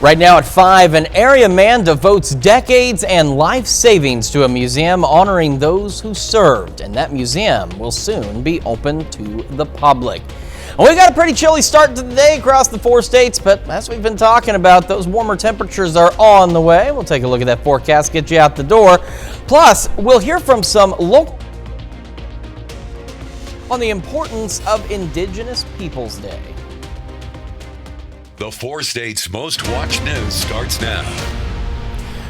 Right now at 5, an area man devotes decades and life savings to a museum honoring those who served, and that museum will soon be open to the public. And we got a pretty chilly start to the day across the 4 states, but as we've been talking about, those warmer temperatures are on the way. We'll take a look at that forecast, get you out the door. Plus, we'll hear from some local on the importance of Indigenous Peoples Day. The 4 states' most watched news starts now.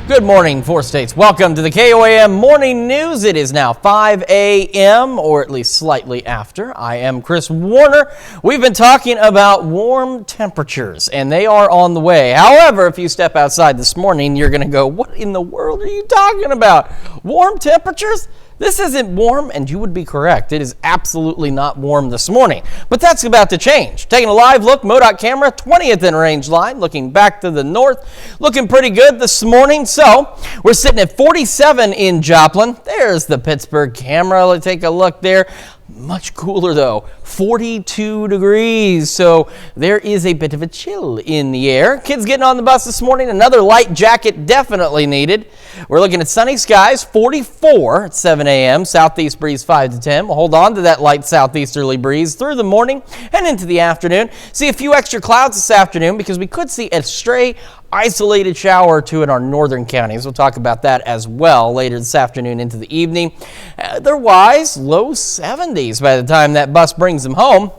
Good morning, 4 states. Welcome to the KOAM Morning News. It is now 5 a.m., or at least slightly after. I am Chris Warner. We've been talking about warm temperatures, and they are on the way. However, if you step outside this morning, you're going to go, what in the world are you talking about? Warm temperatures? This isn't warm, and you would be correct. It is absolutely not warm this morning, but that's about to change. Taking a live look, MoDOT camera, 20th in range line, looking back to the north, looking pretty good this morning. So we're sitting at 47 in Joplin. There's the Pittsburgh camera. Let's take a look there. Much cooler though, 42 degrees. So there is a bit of a chill in the air. Kids getting on the bus this morning, another light jacket definitely needed. We're looking at sunny skies, 44 at 7 a.m. Southeast breeze 5 to 10. We'll hold on to that light southeasterly breeze through the morning and into the afternoon. See a few extra clouds this afternoon because we could see a stray isolated shower or two in our northern counties. We'll talk about that as well later this afternoon into the evening. Otherwise, low 70s by the time that bus brings them home.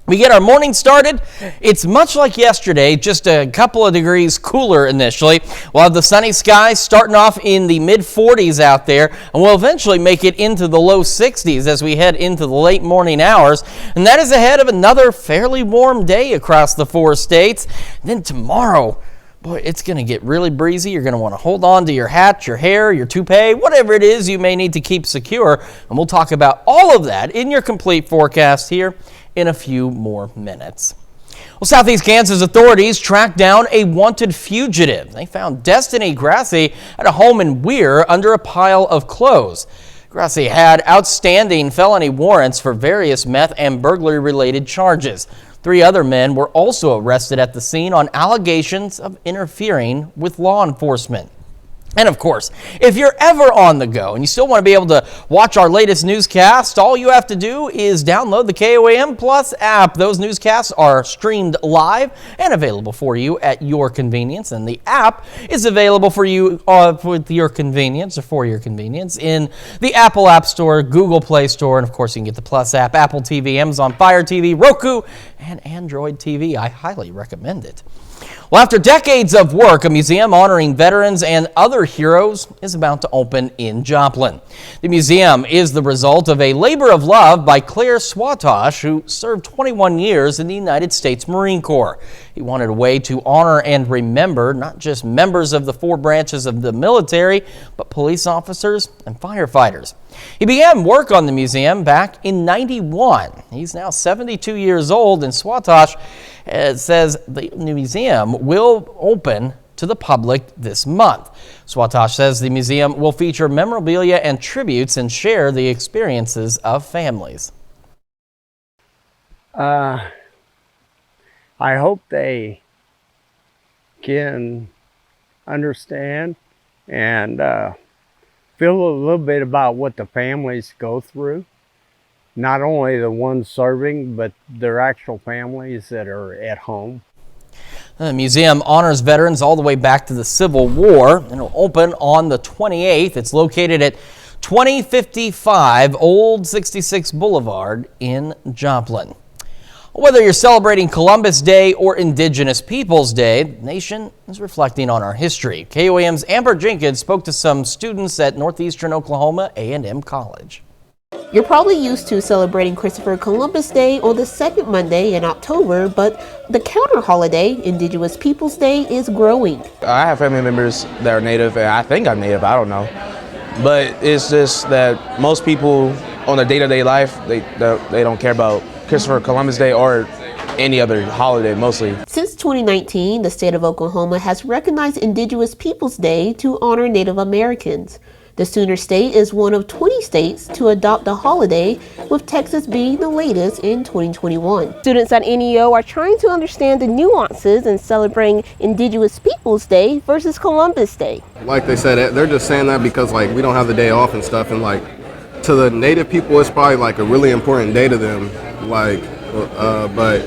We get our morning started. It's much like yesterday, just a couple of degrees cooler initially. We'll have the sunny skies starting off in the mid-40s out there, and we'll eventually make it into the low 60s as we head into the late morning hours. And that is ahead of another fairly warm day across the 4 states. And then tomorrow, boy, it's going to get really breezy. You're going to want to hold on to your hat, your hair, your toupee, whatever it is you may need to keep secure. And we'll talk about all of that in your complete forecast here in a few more minutes. Well, Southeast Kansas authorities tracked down a wanted fugitive. They found Destiny Grassi at a home in Weir under a pile of clothes. Grassi had outstanding felony warrants for various meth and burglary-related charges. 3 other men were also arrested at the scene on allegations of interfering with law enforcement. And of course, if you're ever on the go and you still want to be able to watch our latest newscast, all you have to do is download the KOAM Plus app. Those newscasts are streamed live and available for you at your convenience. And the app is available for you with your convenience or for your convenience in the Apple App Store, Google Play Store, and of course you can get the Plus app, Apple TV, Amazon Fire TV, Roku, and Android TV. I highly recommend it. Well, after decades of work, a museum honoring veterans and other heroes is about to open in Joplin. The museum is the result of a labor of love by Claire Swatosh, who served 21 years in the United States Marine Corps. He wanted a way to honor and remember not just members of the 4 branches of the military, but police officers and firefighters. He began work on the museum back in '91. He's now 72 years old, and Swatosh says the museum will open to the public this month. Swatosh says the museum will feature memorabilia and tributes and share the experiences of families. I hope they can understand and feel a little bit about what the families go through. Not only the ones serving, but their actual families that are at home. The museum honors veterans all the way back to the Civil War, and it'll open on the 28th. It's located at 2055 Old 66 Boulevard in Joplin. Whether you're celebrating Columbus Day or Indigenous Peoples Day, the nation is reflecting on our history. KOAM's Amber Jenkins spoke to some students at Northeastern Oklahoma A&M College. You're probably used to celebrating Christopher Columbus Day on the second Monday in October, but the counter holiday, Indigenous Peoples Day, is growing. I have family members that are Native, and I think I'm Native, I don't know. But it's just that most people on their day-to-day life, they don't care about Christopher Columbus Day or any other holiday mostly. Since 2019, the state of Oklahoma has recognized Indigenous Peoples Day to honor Native Americans. The Sooner State is one of 20 states to adopt the holiday, with Texas being the latest in 2021. Students at NEO are trying to understand the nuances in celebrating Indigenous Peoples Day versus Columbus Day. Like they said, they're just saying that because like we don't have the day off and stuff, and like to the Native people, it's probably like a really important day to them. Like, but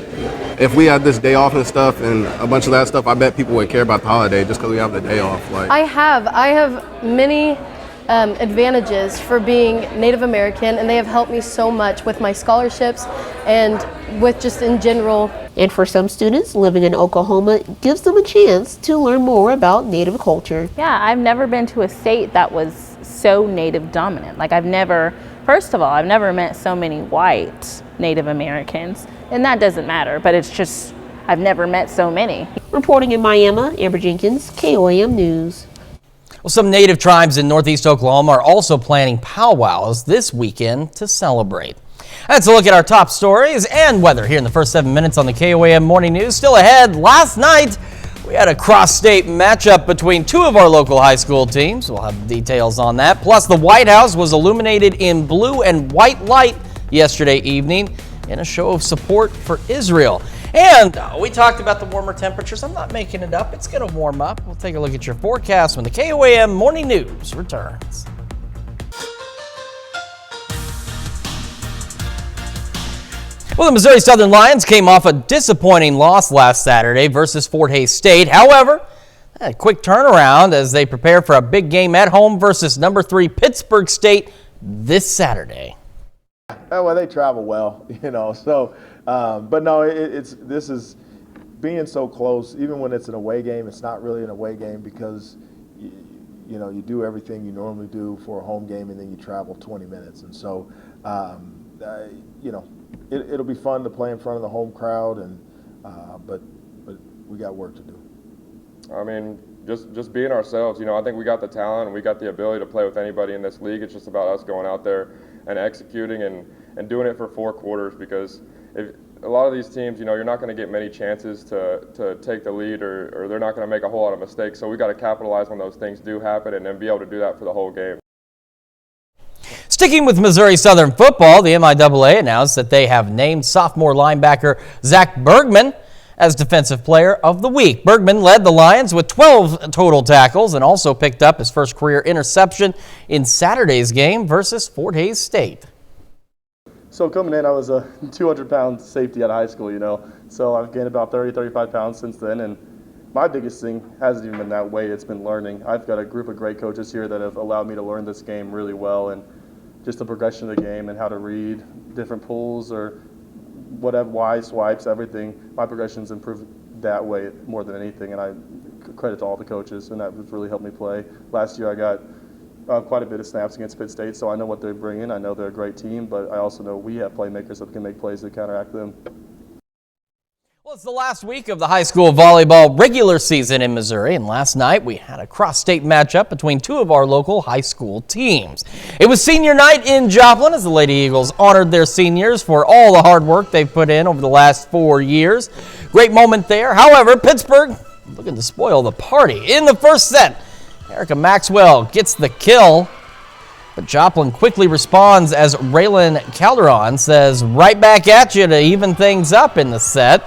if we had this day off and stuff and a bunch of that stuff, I bet people would care about the holiday just because we have the day off. Like, I have many advantages for being Native American, and they have helped me so much with my scholarships and with just in general. And for some students living in Oklahoma, it gives them a chance to learn more about Native culture. Yeah, I've never been to a state that was so Native dominant. Like first of all, I've never met so many white Native Americans, and that doesn't matter, but it's just, I've never met so many. Reporting in Miami, Amber Jenkins, KOAM News. Well, some Native tribes in northeast Oklahoma are also planning powwows this weekend to celebrate. That's a look at our top stories and weather here in the first 7 minutes on the KOAM Morning News. Still ahead, last night we had a cross-state matchup between two of our local high school teams. We'll have details on that. Plus, the White House was illuminated in blue and white light yesterday evening in a show of support for Israel. And we talked about the warmer temperatures. I'm not making it up. It's going to warm up. We'll take a look at your forecast when the KOAM Morning News returns. Well, the Missouri Southern Lions came off a disappointing loss last Saturday versus Fort Hays State. However, a quick turnaround as they prepare for a big game at home versus number 3 Pittsburgh State this Saturday. Well, they travel well, so, but no, this is being so close. Even when it's an away game, it's not really an away game because, you do everything you normally do for a home game and then you travel 20 minutes. And so, it'll be fun to play in front of the home crowd, and but we got work to do. I mean, just being ourselves. I think we got the talent and we got the ability to play with anybody in this league. It's just about us going out there and executing and doing it for 4 quarters, because if a lot of these teams, you're not going to get many chances to take the lead, or they're not going to make a whole lot of mistakes. So we got to capitalize when those things do happen and then be able to do that for the whole game. Sticking with Missouri Southern football, the MIAA announced that they have named sophomore linebacker Zach Bergman as Defensive Player of the Week. Bergman led the Lions with 12 total tackles and also picked up his first career interception in Saturday's game versus Fort Hays State. So coming in, I was a 200-pound safety out of high school, so I've gained about 35 pounds since then, and my biggest thing hasn't even been that weight, it's been learning. I've got a group of great coaches here that have allowed me to learn this game really well, and just the progression of the game and how to read different pulls or whatever, Y swipes, everything. My progression's improved that way more than anything, and I credit to all the coaches, and that has really helped me play. Last year I got quite a bit of snaps against Pitt State, so I know what they're bringing. I know they're a great team, but I also know we have playmakers that can make plays to counteract them. Well, it's the last week of the high school volleyball regular season in Missouri, and last night we had a cross-state matchup between two of our local high school teams. It was senior night in Joplin as the Lady Eagles honored their seniors for all the hard work they've put in over the last 4 years. Great moment there. However, Pittsburgh looking to spoil the party. In the first set, Erica Maxwell gets the kill, but Joplin quickly responds as Raylan Calderon says, "Right back at you," to even things up in the set.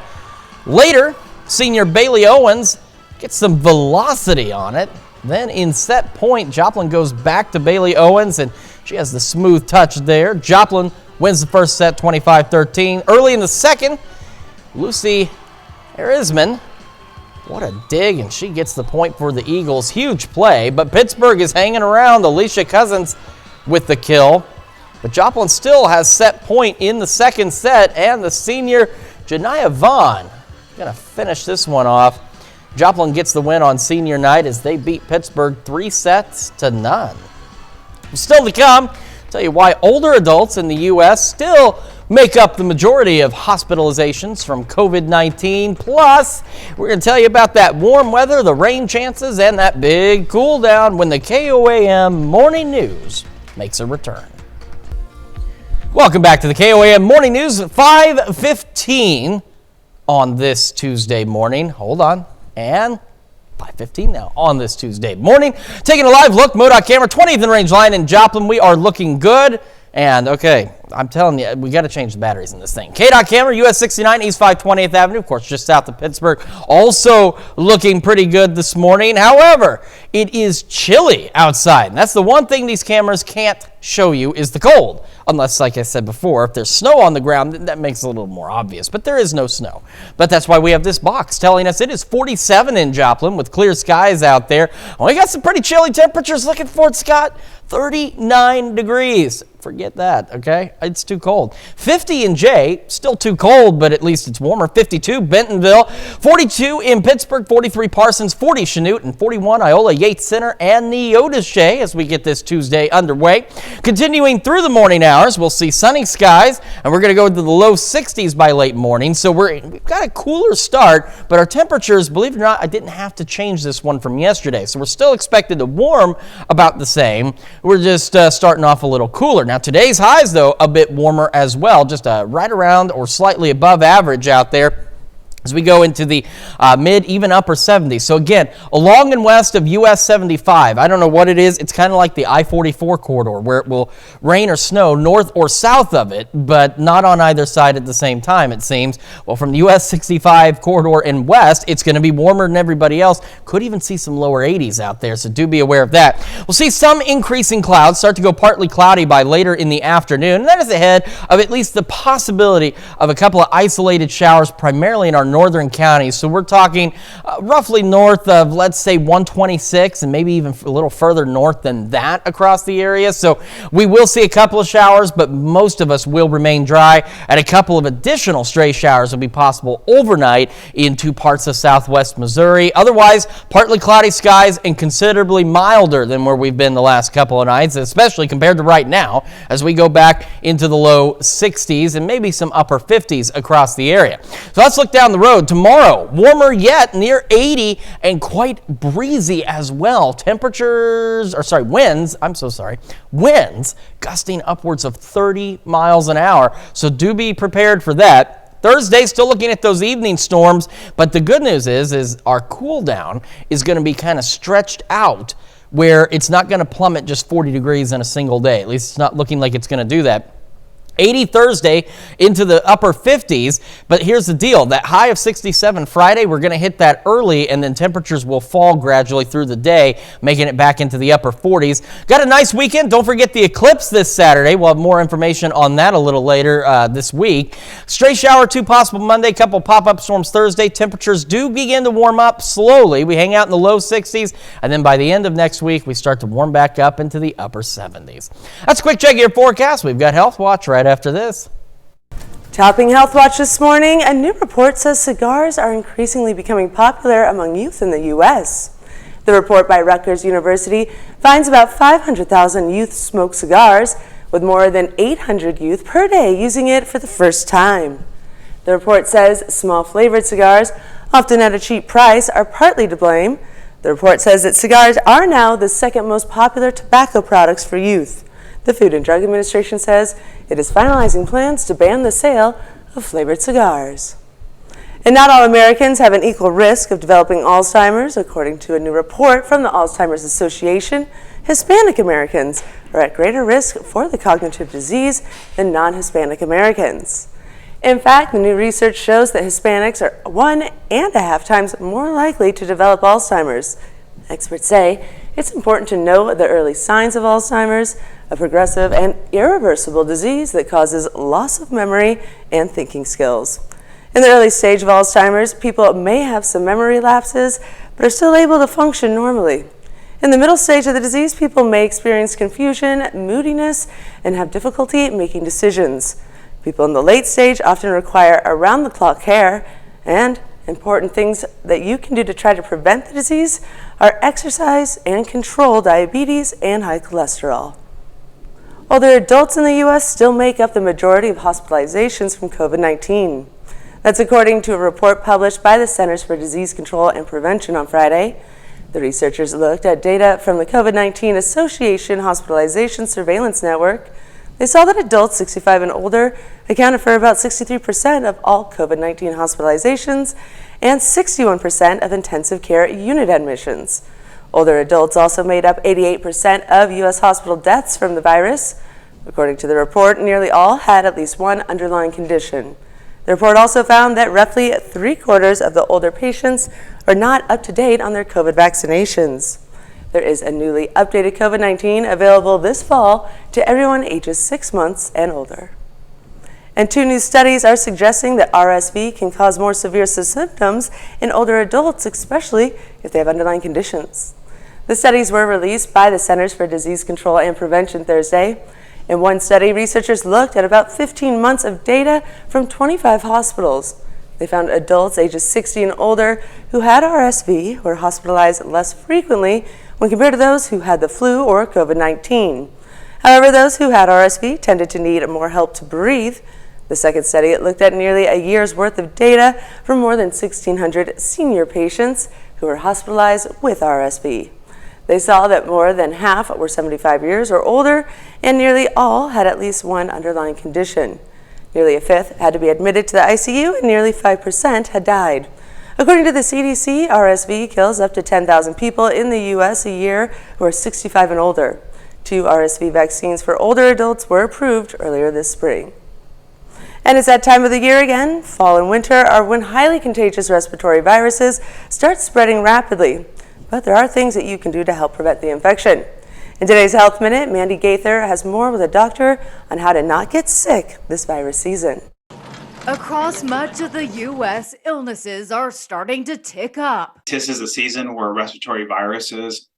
Later, senior Bailey Owens gets some velocity on it. Then in set point, Joplin goes back to Bailey Owens, and she has the smooth touch there. Joplin wins the first set 25-13. Early in the second, Lucy Arisman, what a dig, and she gets the point for the Eagles. Huge play, but Pittsburgh is hanging around. Alicia Cousins with the kill. But Joplin still has set point in the second set, and the senior Janiyah Vaughn going to finish this one off. Joplin gets the win on senior night as they beat Pittsburgh 3-0. Still to come, tell you why older adults in the U.S. still make up the majority of hospitalizations from COVID-19. Plus, we're going to tell you about that warm weather, the rain chances, and that big cool down when the KOAM Morning News makes a return. Welcome back to the KOAM Morning News at 5:15 on this Tuesday morning. Hold on. And 5:15 now on this Tuesday morning. Taking a live look, MoDOT camera, 20th and range line in Joplin. We are looking good. And okay, I'm telling you, we got to change the batteries in this thing. KDOT camera, US 69 East 520th Avenue, of course, just south of Pittsburgh. Also looking pretty good this morning. However, it is chilly outside. And that's the one thing these cameras can't show you is the cold. Unless, like I said before, if there's snow on the ground, that makes it a little more obvious. But there is no snow. But that's why we have this box telling us it is 47 in Joplin with clear skies out there. And we got some pretty chilly temperatures looking for it, Scott. 39 degrees. Forget that, okay? It's too cold. 50 in Jay, still too cold, but at least it's warmer. 52 Bentonville, 42 in Pittsburgh, 43 Parsons, 40 Chanute, and 41 Iola Yates Center and Neodesha as we get this Tuesday underway. Continuing through the morning hours, we'll see sunny skies, and we're going to go into the low 60s by late morning. So we've got a cooler start, but our temperatures, believe it or not, I didn't have to change this one from yesterday. So we're still expected to warm about the same. We're just starting off a little cooler. Now, today's highs, though, a bit warmer as well, just right around or slightly above average out there as we go into the mid, even upper 70s. So again, along and west of US 75, I don't know what it is. It's kind of like the I-44 corridor where it will rain or snow north or south of it, but not on either side at the same time, it seems. Well, from the US 65 corridor and west, it's going to be warmer than everybody else. Could even see some lower 80s out there, so do be aware of that. We'll see some increasing clouds start to go partly cloudy by later in the afternoon. And that is ahead of at least the possibility of a couple of isolated showers, primarily in our northern counties. So we're talking roughly north of, let's say, 126 and maybe even a little further north than that across the area. So we will see a couple of showers, but most of us will remain dry, and a couple of additional stray showers will be possible overnight in two parts of southwest Missouri. Otherwise, partly cloudy skies and considerably milder than where we've been the last couple of nights, especially compared to right now as we go back into the low 60s and maybe some upper 50s across the area. So let's look down the road. Tomorrow, warmer yet, near 80 and quite breezy as well. Winds gusting upwards of 30 miles an hour. So do be prepared for that. Thursday, still looking at those evening storms, but the good news is our cool down is going to be kind of stretched out where it's not going to plummet just 40 degrees in a single day. At least it's not looking like it's going to do that. 80 Thursday into the upper 50s, but here's the deal. That high of 67 Friday, we're going to hit that early, and then temperatures will fall gradually through the day, making it back into the upper 40s. Got a nice weekend. Don't forget the eclipse this Saturday. We'll have more information on that a little later this week. Stray shower or two possible Monday, couple pop-up storms Thursday. Temperatures do begin to warm up slowly. We hang out in the low 60s, and then by the end of next week, we start to warm back up into the upper 70s. That's a quick check of your forecast. We've got Health Watch right after this. Topping Health Watch this morning, a new report says cigars are increasingly becoming popular among youth in the U.S. The report by Rutgers University finds about 500,000 youth smoke cigars, with more than 800 youth per day using it for the first time. The report says small flavored cigars, often at a cheap price, are partly to blame. The report says that cigars are now the second most popular tobacco products for youth. The Food and Drug Administration says it is finalizing plans to ban the sale of flavored cigars. And not all Americans have an equal risk of developing Alzheimer's. According to a new report from the Alzheimer's Association, Hispanic Americans are at greater risk for the cognitive disease than non-Hispanic Americans. In fact, the new research shows that Hispanics are 1.5 times more likely to develop Alzheimer's. Experts say it's important to know the early signs of Alzheimer's, a progressive and irreversible disease that causes loss of memory and thinking skills. In the early stage of Alzheimer's, people may have some memory lapses, but are still able to function normally. In the middle stage of the disease, people may experience confusion, moodiness, and have difficulty making decisions. People in the late stage often require around-the-clock care, and important things that you can do to try to prevent the disease are exercise and control diabetes and high cholesterol. Older adults in the U.S. still make up the majority of hospitalizations from COVID-19. That's according to a report published by the Centers for Disease Control and Prevention on Friday. The researchers looked at data from the COVID-19 Association Hospitalization Surveillance Network. They saw that adults 65 and older accounted for about 63% of all COVID-19 hospitalizations and 61% of intensive care unit admissions. Older adults also made up 88% of U.S. hospital deaths from the virus. According to the report, nearly all had at least one underlying condition. The report also found that roughly 3/4 of the older patients are not up to date on their COVID vaccinations. There is a newly updated COVID-19 available this fall to everyone ages 6 months and older. And 2 new studies are suggesting that RSV can cause more severe symptoms in older adults, especially if they have underlying conditions. The studies were released by the Centers for Disease Control and Prevention Thursday. In one study, researchers looked at about 15 months of data from 25 hospitals. They found adults ages 60 and older who had RSV were hospitalized less frequently when compared to those who had the flu or COVID-19. However, those who had RSV tended to need more help to breathe. The second study looked at nearly a year's worth of data from more than 1,600 senior patients who were hospitalized with RSV. They saw that more than half were 75 years or older, and nearly all had at least one underlying condition. Nearly a fifth had to be admitted to the ICU, and nearly 5% had died. According to the CDC, RSV kills up to 10,000 people in the U.S. a year who are 65 and older. 2 RSV vaccines for older adults were approved earlier this spring. And it's that time of the year again. Fall and winter are when highly contagious respiratory viruses start spreading rapidly. But there are things that you can do to help prevent the infection. In today's Health Minute, Mandy Gaither has more with a doctor on how to not get sick this virus season. Across much of the U.S., illnesses are starting to tick up. This is a season where respiratory viruses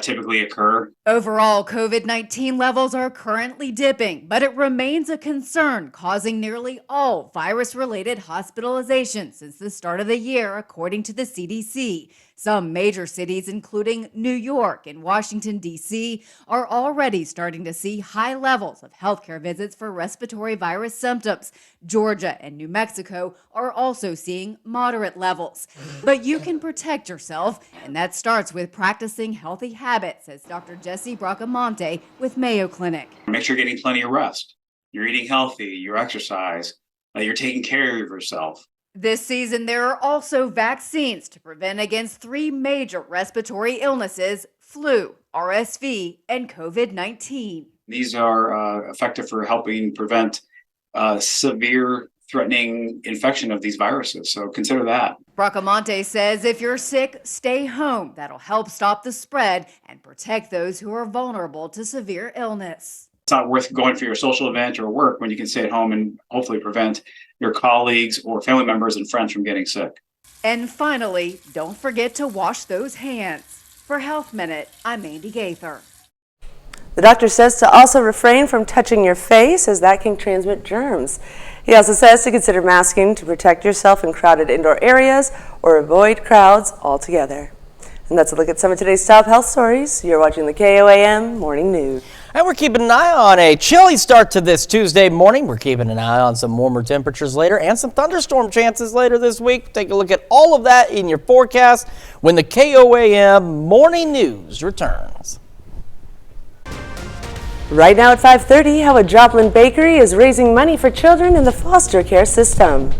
typically occur. Overall, COVID-19 levels are currently dipping, but it remains a concern, causing nearly all virus-related hospitalizations since the start of the year, according to the CDC. Some major cities, including New York and Washington, D.C., are already starting to see high levels of healthcare visits for respiratory virus symptoms. Georgia and New Mexico are also seeing moderate levels. But you can protect yourself, and that starts with practicing healthy habits, says Dr. Jesse Bracamonte with Mayo Clinic. Make sure you're getting plenty of rest. You're eating healthy, you exercise, you're taking care of yourself. This season, there are also vaccines to prevent against 3 major respiratory illnesses: flu, RSV, and COVID-19. These are effective for helping prevent severe threatening infection of these viruses. So consider that. Bracamonte says if you're sick, stay home. That'll help stop the spread and protect those who are vulnerable to severe illness. It's not worth going for your social event or work when you can stay at home and hopefully prevent your colleagues or family members and friends from getting sick. And finally, don't forget to wash those hands. For Health Minute, I'm Mandy Gaither. The doctor says to also refrain from touching your face, as that can transmit germs. He also says to consider masking to protect yourself in crowded indoor areas or avoid crowds altogether. And that's a look at some of today's top health stories. You're watching the KOAM Morning News. And we're keeping an eye on a chilly start to this Tuesday morning. We're keeping an eye on some warmer temperatures later and some thunderstorm chances later this week. Take a look at all of that in your forecast when the KOAM Morning News returns. Right now at 5:30, how a Joplin bakery is raising money for children in the foster care system.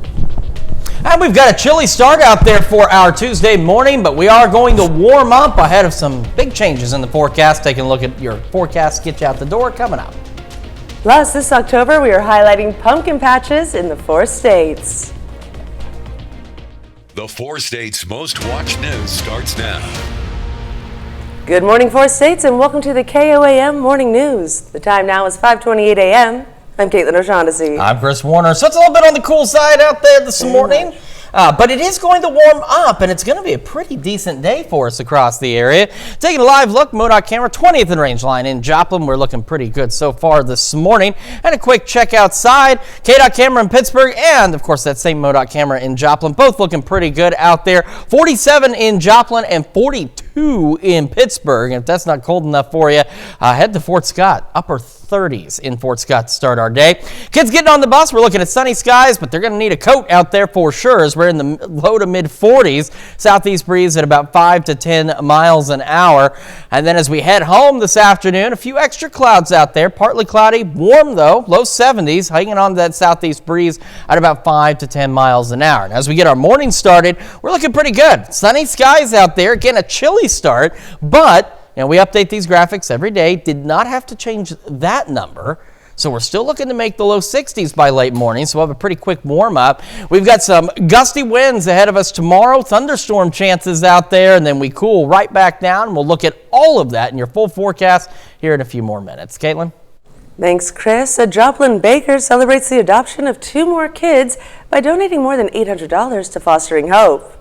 And we've got a chilly start out there for our Tuesday morning, but we are going to warm up ahead of some big changes in the forecast. Taking a look at your forecast, get you out the door coming up. Plus, this October, we are highlighting pumpkin patches in the 4 states. The 4 states' most watched news starts now. Good morning, 4 states, and welcome to the KOAM Morning News. The time now is 5:28 a.m. I'm Caitlin O'Shaughnessy. I'm Chris Warner. So it's a little bit on the cool side out there this morning, but it is going to warm up, and it's going to be a pretty decent day for us across the area. Taking a live look, MoDOT camera, 20th and Range Line in Joplin. We're looking pretty good so far this morning. And a quick check outside, KDOT camera in Pittsburgh, and of course that same MoDOT camera in Joplin, both looking pretty good out there. 47 in Joplin and 42 in Pittsburgh. And if that's not cold enough for you, head to Fort Scott, upper 30s in Fort Scott to start our day. Kids getting on the bus, we're looking at sunny skies, but they're going to need a coat out there for sure as we're in the low to mid 40s. Southeast breeze at about 5 to 10 miles an hour. And then as we head home this afternoon, a few extra clouds out there, partly cloudy, warm though, low 70s, hanging on to that southeast breeze at about 5 to 10 miles an hour. And as we get our morning started, we're looking pretty good. Sunny skies out there, again a chilly start, but we update these graphics every day. Did not have to change that number. So we're still looking to make the low 60s by late morning, so we'll have a pretty quick warm-up. We've got some gusty winds ahead of us tomorrow, thunderstorm chances out there, and then we cool right back down. We'll look at all of that in your full forecast here in a few more minutes. Caitlin? Thanks, Chris. A Joplin baker celebrates the adoption of 2 more kids by donating more than $800 to Fostering Hope.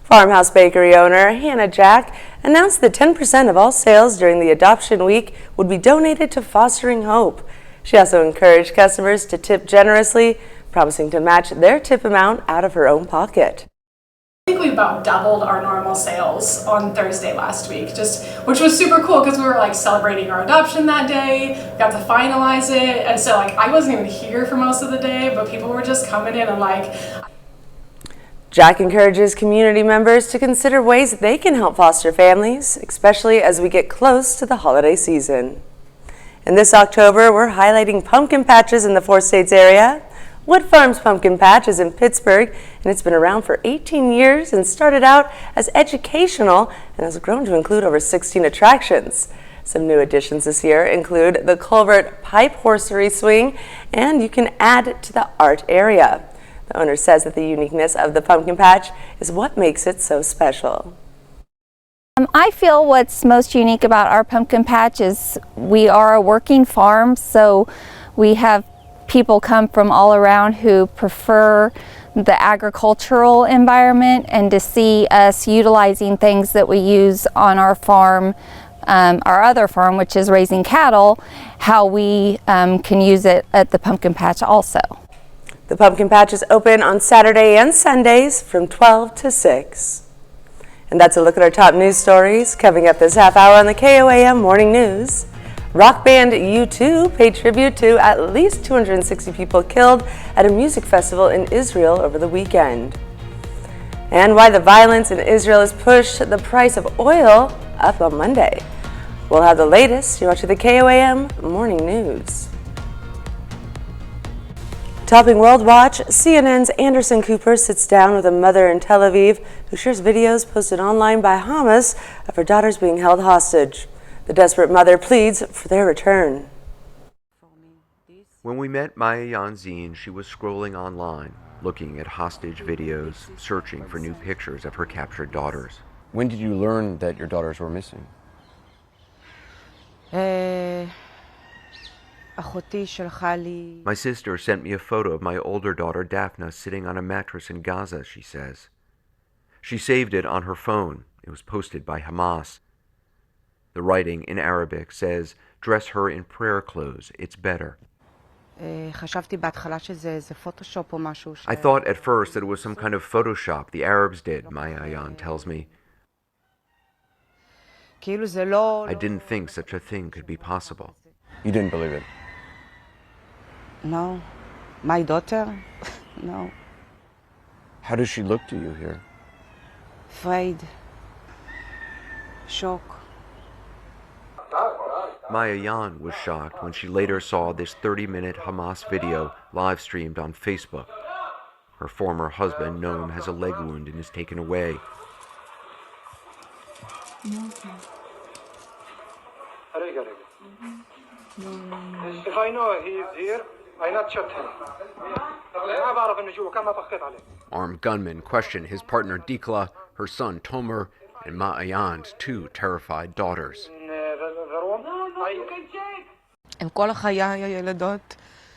Farmhouse Bakery owner Hannah Jack announced that 10% of all sales during the adoption week would be donated to Fostering Hope. She also encouraged customers to tip generously, promising to match their tip amount out of her own pocket. I think we about doubled our normal sales on Thursday last week, which was super cool because we were like celebrating our adoption that day, got to finalize it, and so like I wasn't even here for most of the day, but people were just coming in and like. Jack encourages community members to consider ways they can help foster families, especially as we get close to the holiday season. And this October, we're highlighting pumpkin patches in the 4 states area. Wood Farms Pumpkin Patch is in Pittsburgh, and it's been around for 18 years and started out as educational and has grown to include over 16 attractions. Some new additions this year include the Culvert Pipe Horsery Swing, and you can add to the art area. The owner says that the uniqueness of the pumpkin patch is what makes it so special. I feel what's most unique about our pumpkin patch is we are a working farm, so we have people come from all around who prefer the agricultural environment, and to see us utilizing things that we use on our farm, our other farm, which is raising cattle, how we can use it at the pumpkin patch also. The pumpkin patch is open on Saturday and Sundays from 12 to 6. And that's a look at our top news stories. Coming up this half hour on the KOAM Morning News. Rock band U2 paid tribute to at least 260 people killed at a music festival in Israel over the weekend. And why the violence in Israel has pushed the price of oil up on Monday. We'll have the latest. You're watching the KOAM Morning News. Topping World Watch, CNN's Anderson Cooper sits down with a mother in Tel Aviv who shares videos posted online by Hamas of her daughters being held hostage. The desperate mother pleads for their return. When we met Maya Yanzin, she was scrolling online, looking at hostage videos, searching for new pictures of her captured daughters. When did you learn that your daughters were missing? My sister sent me a photo of my older daughter Daphna sitting on a mattress in Gaza, she says. She saved it on her phone. It was posted by Hamas. The writing in Arabic says, "Dress her in prayer clothes, it's better." I thought at first that it was some kind of Photoshop the Arabs did, Maya Ayan tells me. I didn't think such a thing could be possible. You didn't believe it? No. My daughter? No. How does she look to you here? Afraid. Shock. Maya Yan was shocked when she later saw this 30-minute Hamas video live-streamed on Facebook. Her former husband, Noam, has a leg wound and is taken away. If I know he is here, I not shot him. Armed gunmen question his partner Dikla, her son Tomer, and Ma'ayan's 2 terrified daughters.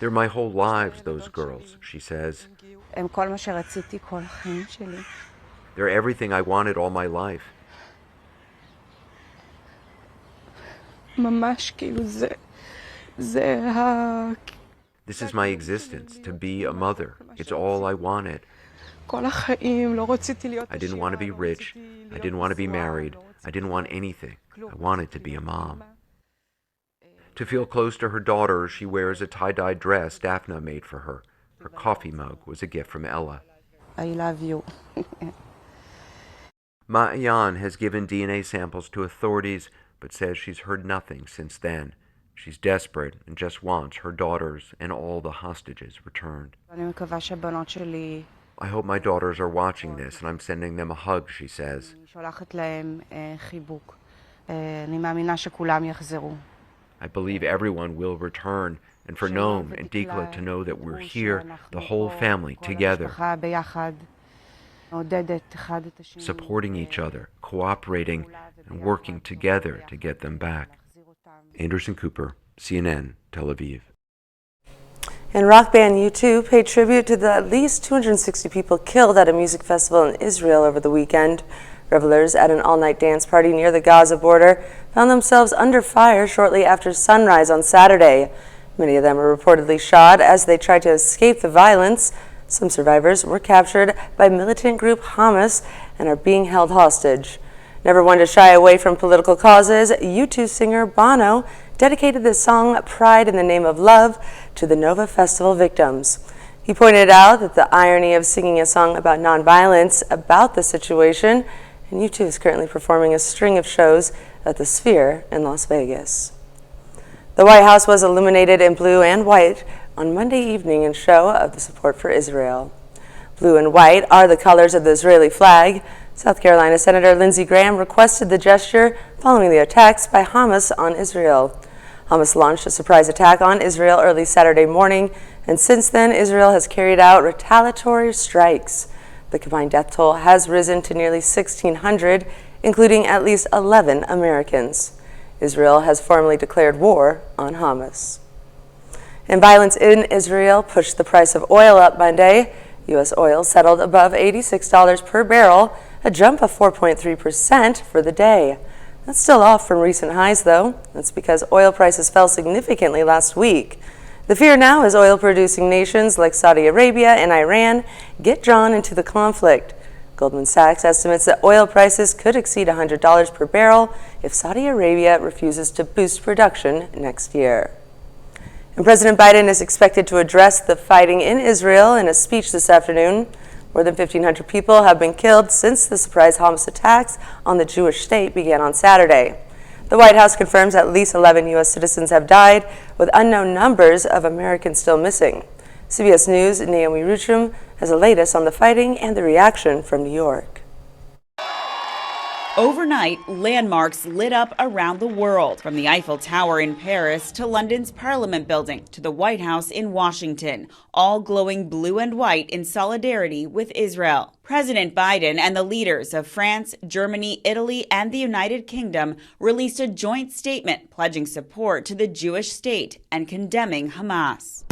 They're my whole lives, those girls, she says. They're everything I wanted all my life. This is my existence, to be a mother. It's all I wanted. I didn't want to be rich. I didn't want to be married. I didn't want anything. I wanted to be a mom. To feel close to her daughter, she wears a tie-dye dress Daphna made for her. Her coffee mug was a gift from Ella. I love you. Ma'ayan has given DNA samples to authorities, but says she's heard nothing since then. She's desperate and just wants her daughters and all the hostages returned. I hope my daughters are watching this and I'm sending them a hug, she says. I believe everyone will return, and for Noam and Dikla to know that we're here, the whole family together, supporting each other, cooperating, and working together to get them back. Anderson Cooper, CNN, Tel Aviv. And rock band U2 paid tribute to the at least 260 people killed at a music festival in Israel over the weekend. Revelers at an all-night dance party near the Gaza border found themselves under fire shortly after sunrise on Saturday. Many of them were reportedly shot as they tried to escape the violence. Some survivors were captured by militant group Hamas and are being held hostage. Never one to shy away from political causes, U2 singer Bono dedicated the song Pride in the Name of Love to the Nova Festival victims. He pointed out that the irony of singing a song about nonviolence about the situation, and U2 is currently performing a string of shows at the Sphere in Las Vegas. The White House was illuminated in blue and white on Monday evening in show of the support for Israel. Blue and white are the colors of the Israeli flag. South Carolina Senator Lindsey Graham requested the gesture following the attacks by Hamas on Israel. Hamas launched a surprise attack on Israel early Saturday morning, and since then Israel has carried out retaliatory strikes. The combined death toll has risen to nearly 1,600, including at least 11 Americans. Israel has formally declared war on Hamas. And violence in Israel pushed the price of oil up Monday. U.S. oil settled above $86 per barrel, a jump of 4.3% for the day. That's still off from recent highs, though. That's because oil prices fell significantly last week. The fear now is oil-producing nations like Saudi Arabia and Iran get drawn into the conflict. Goldman Sachs estimates that oil prices could exceed $100 per barrel if Saudi Arabia refuses to boost production next year. And President Biden is expected to address the fighting in Israel in a speech this afternoon. More than 1,500 people have been killed since the surprise Hamas attacks on the Jewish state began on Saturday. The White House confirms at least 11 U.S. citizens have died, with unknown numbers of Americans still missing. CBS News' Naomi Ruchum has the latest on the fighting and the reaction from New York. Overnight, landmarks lit up around the world, from the Eiffel Tower in Paris to London's Parliament Building to the White House in Washington, all glowing blue and white in solidarity with Israel. President Biden and the leaders of France, Germany, Italy, and the United Kingdom released a joint statement pledging support to the Jewish state and condemning Hamas.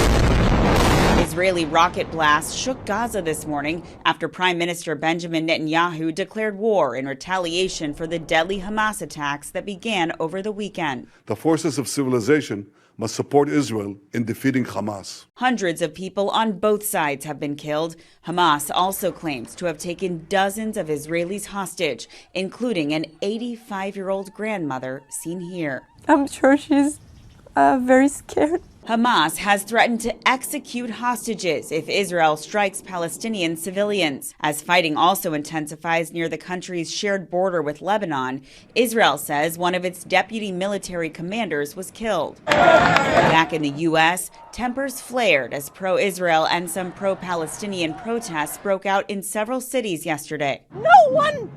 Israeli rocket blasts shook Gaza this morning after Prime Minister Benjamin Netanyahu declared war in retaliation for the deadly Hamas attacks that began over the weekend. The forces of civilization must support Israel in defeating Hamas. Hundreds of people on both sides have been killed. Hamas also claims to have taken dozens of Israelis hostage, including an 85-year-old grandmother seen here. I'm sure she's very scared. Hamas has threatened to execute hostages if Israel strikes Palestinian civilians. As fighting also intensifies near the country's shared border with Lebanon, Israel says one of its deputy military commanders was killed. Back in the U.S., tempers flared as pro-Israel and some pro-Palestinian protests broke out in several cities yesterday. No one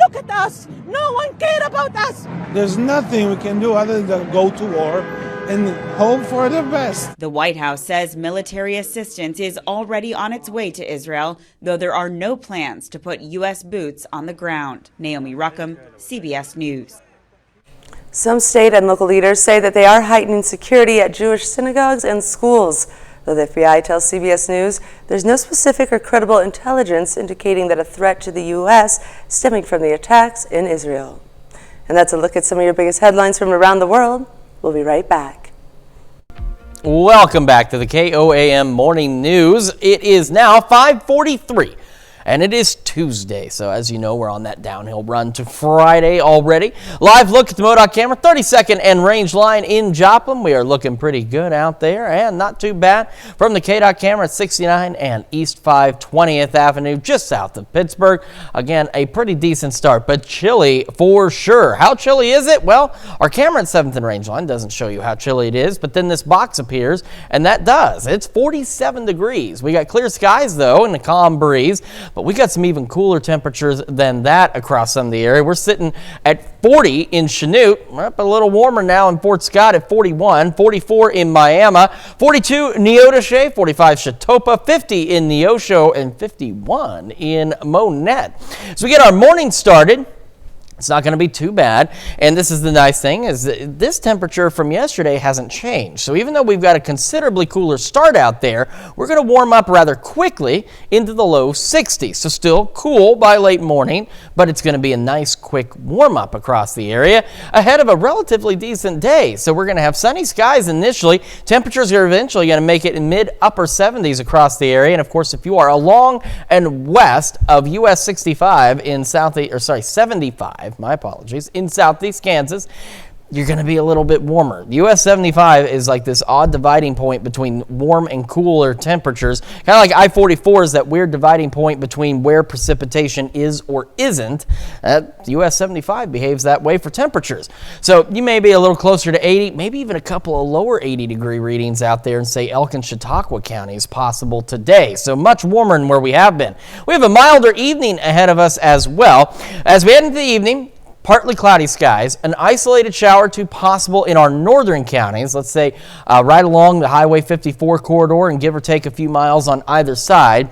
look at us. No one cared about us. There's nothing we can do other than go to war and hope for the best. The White House says military assistance is already on its way to Israel, though there are no plans to put U.S. boots on the ground. Naomi Ruckham, CBS News. Some state and local leaders say that they are heightening security at Jewish synagogues and schools. Though the FBI tells CBS News there's no specific or credible intelligence indicating that a threat to the U.S. stemming from the attacks in Israel. And that's a look at some of your biggest headlines from around the world. We'll be right back. Welcome back to the KOAM Morning News. It is now 5:43. and it is Tuesday. So as you know, we're on that downhill run to Friday already. Live look at the MoDOT camera, 32nd and Range Line in Joplin. We are looking pretty good out there and not too bad from the KDOT camera at 69 and East 520th Avenue, just south of Pittsburgh. Again, a pretty decent start, but chilly for sure. How chilly is it? Well, our camera at 7th and Range Line doesn't show you how chilly it is, but then this box appears, and that does. It's 47 degrees. We got clear skies, though, and a calm breeze, but we got some even cooler temperatures than that across some of the area. We're sitting at 40 in Chanute. We're up a little warmer now in Fort Scott at 41, 44 in Miami, 42 Neodesha, 45 Chatopa, 50 in Neosho, and 51 in Monette. So we get our morning started. It's not going to be too bad, and this is the nice thing, is that this temperature from yesterday hasn't changed. So even though we've got a considerably cooler start out there, we're going to warm up rather quickly into the low 60s. So still cool by late morning, but it's going to be a nice quick warm up across the area ahead of a relatively decent day. So we're going to have sunny skies initially. Temperatures are eventually going to make it in mid-upper 70s across the area. And of course, if you are along and west of US 65 in 75, my apologies, in southeast Kansas, you're going to be a little bit warmer. US 75 is like this odd dividing point between warm and cooler temperatures. Kind of like I-44 is that weird dividing point between where precipitation is or isn't. US 75 behaves that way for temperatures. So you may be a little closer to 80, maybe even a couple of lower 80-degree readings out there in, say, Elk and Chautauqua counties possible today. So much warmer than where we have been. We have a milder evening ahead of us as well. As we head into the evening, partly cloudy skies, an isolated shower or two possible in our northern counties, let's say right along the Highway 54 corridor and give or take a few miles on either side.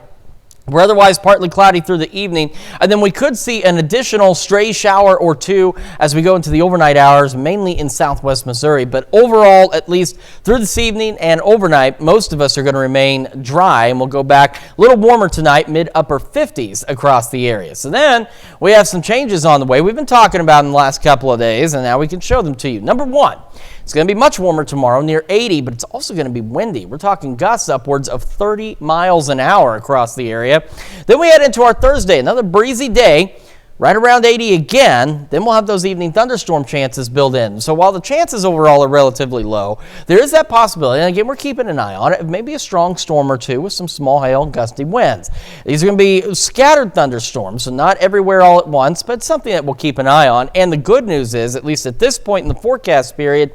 We're otherwise partly cloudy through the evening, and then we could see an additional stray shower or two as we go into the overnight hours, mainly in southwest Missouri. But overall, at least through this evening and overnight, most of us are going to remain dry, and we'll go back a little warmer tonight, mid-upper 50s across the area. So then we have some changes on the way we've been talking about in the last couple of days, and now we can show them to you. Number one, it's going to be much warmer tomorrow, near 80, but it's also going to be windy. We're talking gusts upwards of 30 miles an hour across the area. Then we head into our Thursday, another breezy day, right around 80 again. Then we'll have those evening thunderstorm chances built in. So while the chances overall are relatively low, there is that possibility, and again, we're keeping an eye on it, maybe a strong storm or two with some small hail and gusty winds. These are going to be scattered thunderstorms, so not everywhere all at once, but something that we'll keep an eye on. And the good news is, at least at this point in the forecast period,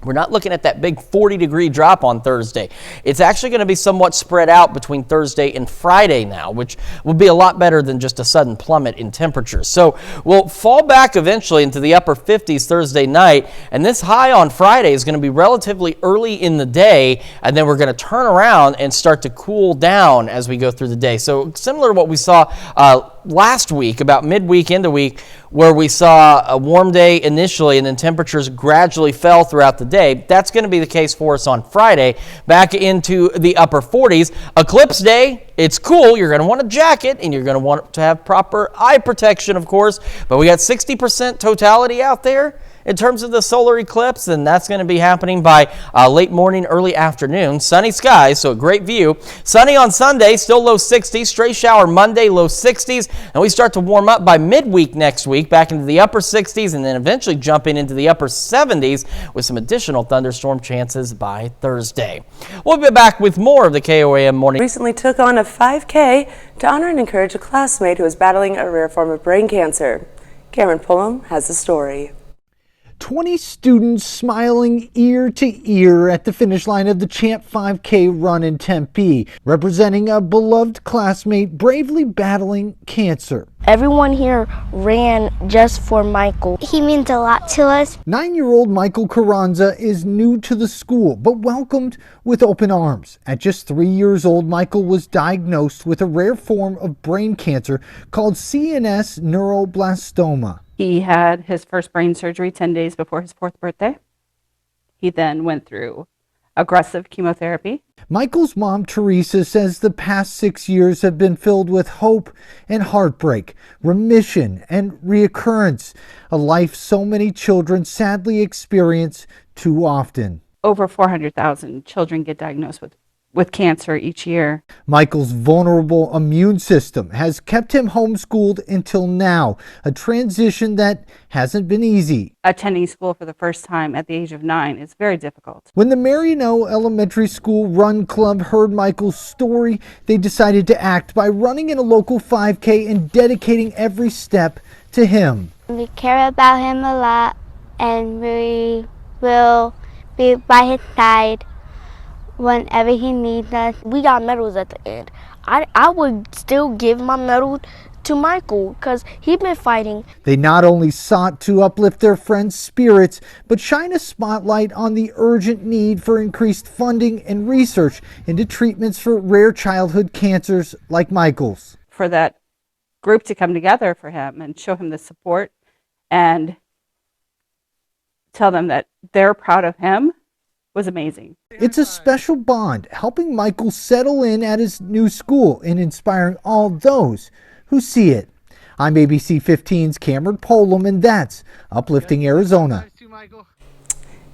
we're not looking at that big 40-degree drop on Thursday. It's actually going to be somewhat spread out between Thursday and Friday now, which will be a lot better than just a sudden plummet in temperatures. So we'll fall back eventually into the upper 50s Thursday night, and this high on Friday is going to be relatively early in the day, and then we're going to turn around and start to cool down as we go through the day. So similar to what we saw last week, about midweek into week, where we saw a warm day initially and then temperatures gradually fell throughout the day. That's going to be the case for us on Friday, back into the upper 40s. Eclipse day, it's cool. You're going to want a jacket, and you're going to want to have proper eye protection, of course, but we got 60% totality out there in terms of the solar eclipse, and that's going to be happening by late morning, early afternoon. Sunny skies, so a great view. Sunny on Sunday, still low 60s. Stray shower Monday, low 60s. And we start to warm up by midweek next week, back into the upper 60s, and then eventually jumping into the upper 70s with some additional thunderstorm chances by Thursday. We'll be back with more of the KOAM Morning. Recently took on a 5K to honor and encourage a classmate who is battling a rare form of brain cancer. Cameron Pullum has the story. 20 students smiling ear to ear at the finish line of the Champ 5K run in Tempe, representing a beloved classmate bravely battling cancer. Everyone here ran just for Michael. He means a lot to us. 9-year-old Michael Carranza is new to the school, but welcomed with open arms. At just 3 years old, Michael was diagnosed with a rare form of brain cancer called CNS neuroblastoma. He had his first brain surgery 10 days before his 4th birthday. He then went through aggressive chemotherapy. Michael's mom, Teresa, says the past 6 years have been filled with hope and heartbreak, remission and reoccurrence, a life so many children sadly experience too often. Over 400,000 children get diagnosed with with cancer each year. Michael's vulnerable immune system has kept him homeschooled until now, a transition that hasn't been easy. Attending school for the first time at the age of 9 is very difficult. When the Marino Elementary School Run Club heard Michael's story, they decided to act by running in a local 5K and dedicating every step to him. We care about him a lot, and we will be by his side whenever he needs us. We got medals at the end. I would still give my medal to Michael because he's been fighting. They not only sought to uplift their friends' spirits, but shine a spotlight on the urgent need for increased funding and research into treatments for rare childhood cancers like Michael's. For that group to come together for him and show him the support and tell them that they're proud of him was amazing. It's a special bond, helping Michael settle in at his new school and inspiring all those who see it. I'm ABC 15's Cameron Polam, and that's Uplifting Arizona.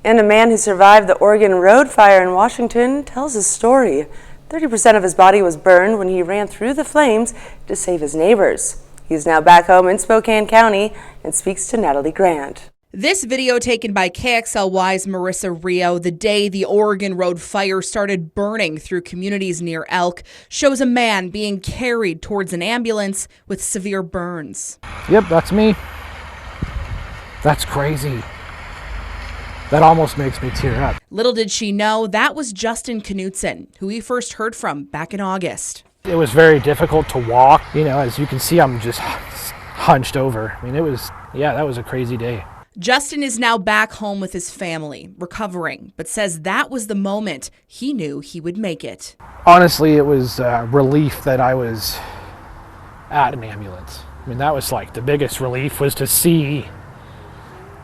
And a man who survived the Oregon Road fire in Washington tells his story. 30% of his body was burned when he ran through the flames to save his neighbors. He's now back home in Spokane County and speaks to Natalie Grant. This video taken by KXLY's Marissa Rio the day the Oregon Road fire started burning through communities near Elk shows a man being carried towards an ambulance with severe burns. Yep, that's me. That's crazy. That almost makes me tear up. Little did she know that was Justin Knutson, who we first heard from back in August. It was very difficult to walk. You know, as you can see, I'm just hunched over. I mean, that was a crazy day. Justin is now back home with his family, recovering, but says that was the moment he knew he would make it. Honestly, it was relief that I was at an ambulance. I mean, that was like the biggest relief, was to see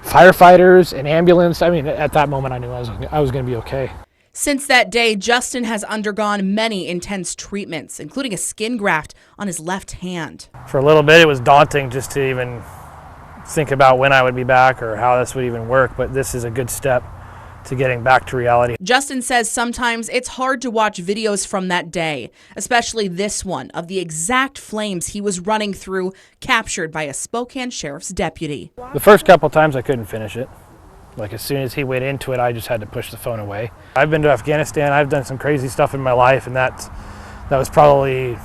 firefighters, an ambulance. I mean, at that moment, I knew I was going to be okay. Since that day, Justin has undergone many intense treatments, including a skin graft on his left hand. For a little bit, it was daunting just to even think about when I would be back or how this would even work, but this is a good step to getting back to reality. Justin says sometimes it's hard to watch videos from that day, especially this one of the exact flames he was running through, captured by a Spokane sheriff's deputy. The first couple times I couldn't finish it. Like, as soon as he went into it, I just had to push the phone away. I've been to Afghanistan. I've done some crazy stuff in my life, and that was probably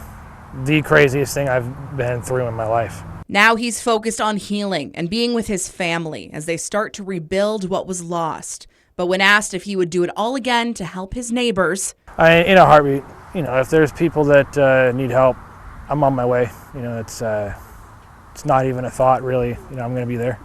the craziest thing I've been through in my life. Now he's focused on healing and being with his family as they start to rebuild what was lost. But when asked if he would do it all again to help his neighbors, in a heartbeat, if there's people that need help, I'm on my way. It's not even a thought, really. I'm going to be there.